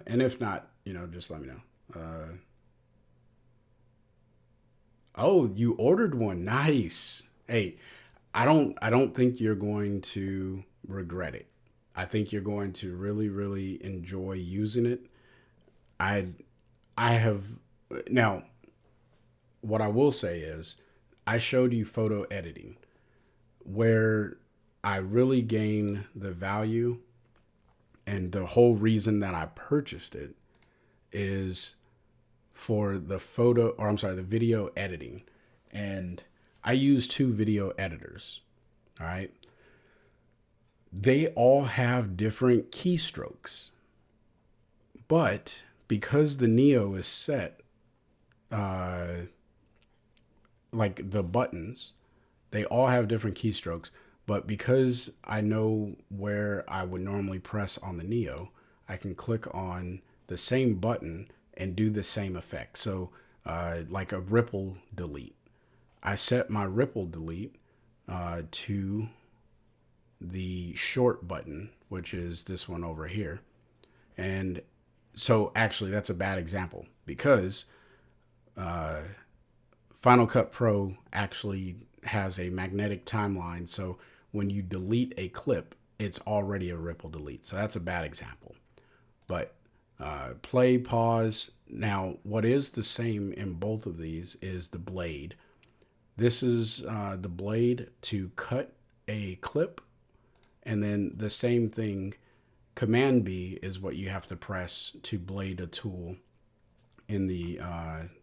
And if not, just let me know. Oh, you ordered one. Nice. Hey, I don't think you're going to regret it. I think you're going to really, really enjoy using it. I have now, what I will say is I showed you photo editing where I really gain the value, and the whole reason that I purchased it is for the video editing. And I use 2 video editors. All right. They all have different keystrokes, but because the Neo is set, like the buttons, they all have different keystrokes. But because I know where I would normally press on the Neo, I can click on the same button and do the same effect. So like a ripple delete. I set my ripple delete to the short button, which is this one over here. And so actually that's a bad example because Final Cut Pro actually has a magnetic timeline. So when you delete a clip, it's already a ripple delete. So that's a bad example. But play, pause. Now, what is the same in both of these is the blade. This is the blade to cut a clip, and then the same thing, Command B is what you have to press to blade a tool in the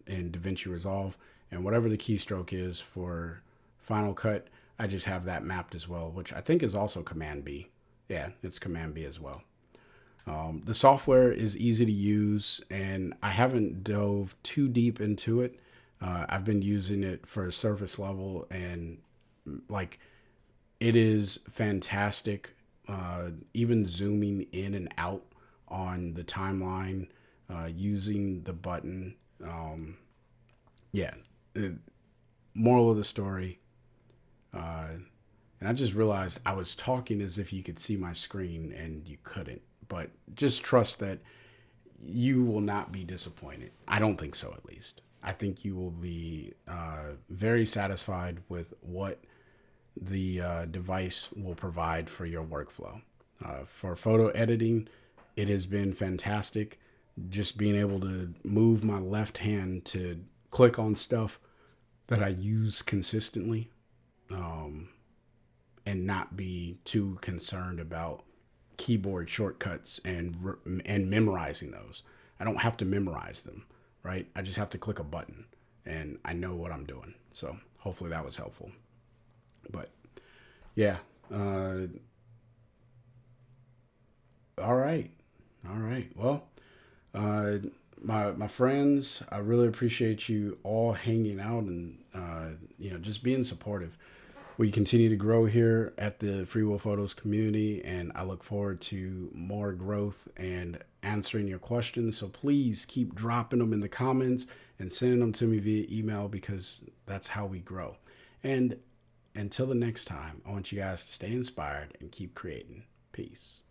in DaVinci Resolve, and whatever the keystroke is for Final Cut, I just have that mapped as well, which I think is also Command B. Yeah, it's Command B as well. The software is easy to use, and I haven't dove too deep into it. I've been using it for a surface level, and like, it is fantastic. Even zooming in and out on the timeline, using the button. Yeah. Moral of the story. And I just realized I was talking as if you could see my screen and you couldn't. But just trust that you will not be disappointed. I don't think so, at least. I think you will be very satisfied with what the device will provide for your workflow. For photo editing, it has been fantastic. Just being able to move my left hand to click on stuff that I use consistently, and not be too concerned about keyboard shortcuts and memorizing those. I don't have to memorize them, right? I just have to click a button and I know what I'm doing. So hopefully that was helpful. But yeah, all right. Well, my friends, I really appreciate you all hanging out and just being supportive. We continue to grow here at the Free Will Photos community, and I look forward to more growth and answering your questions. So please keep dropping them in the comments and sending them to me via email, because that's how we grow. And until the next time, I want you guys to stay inspired and keep creating. Peace.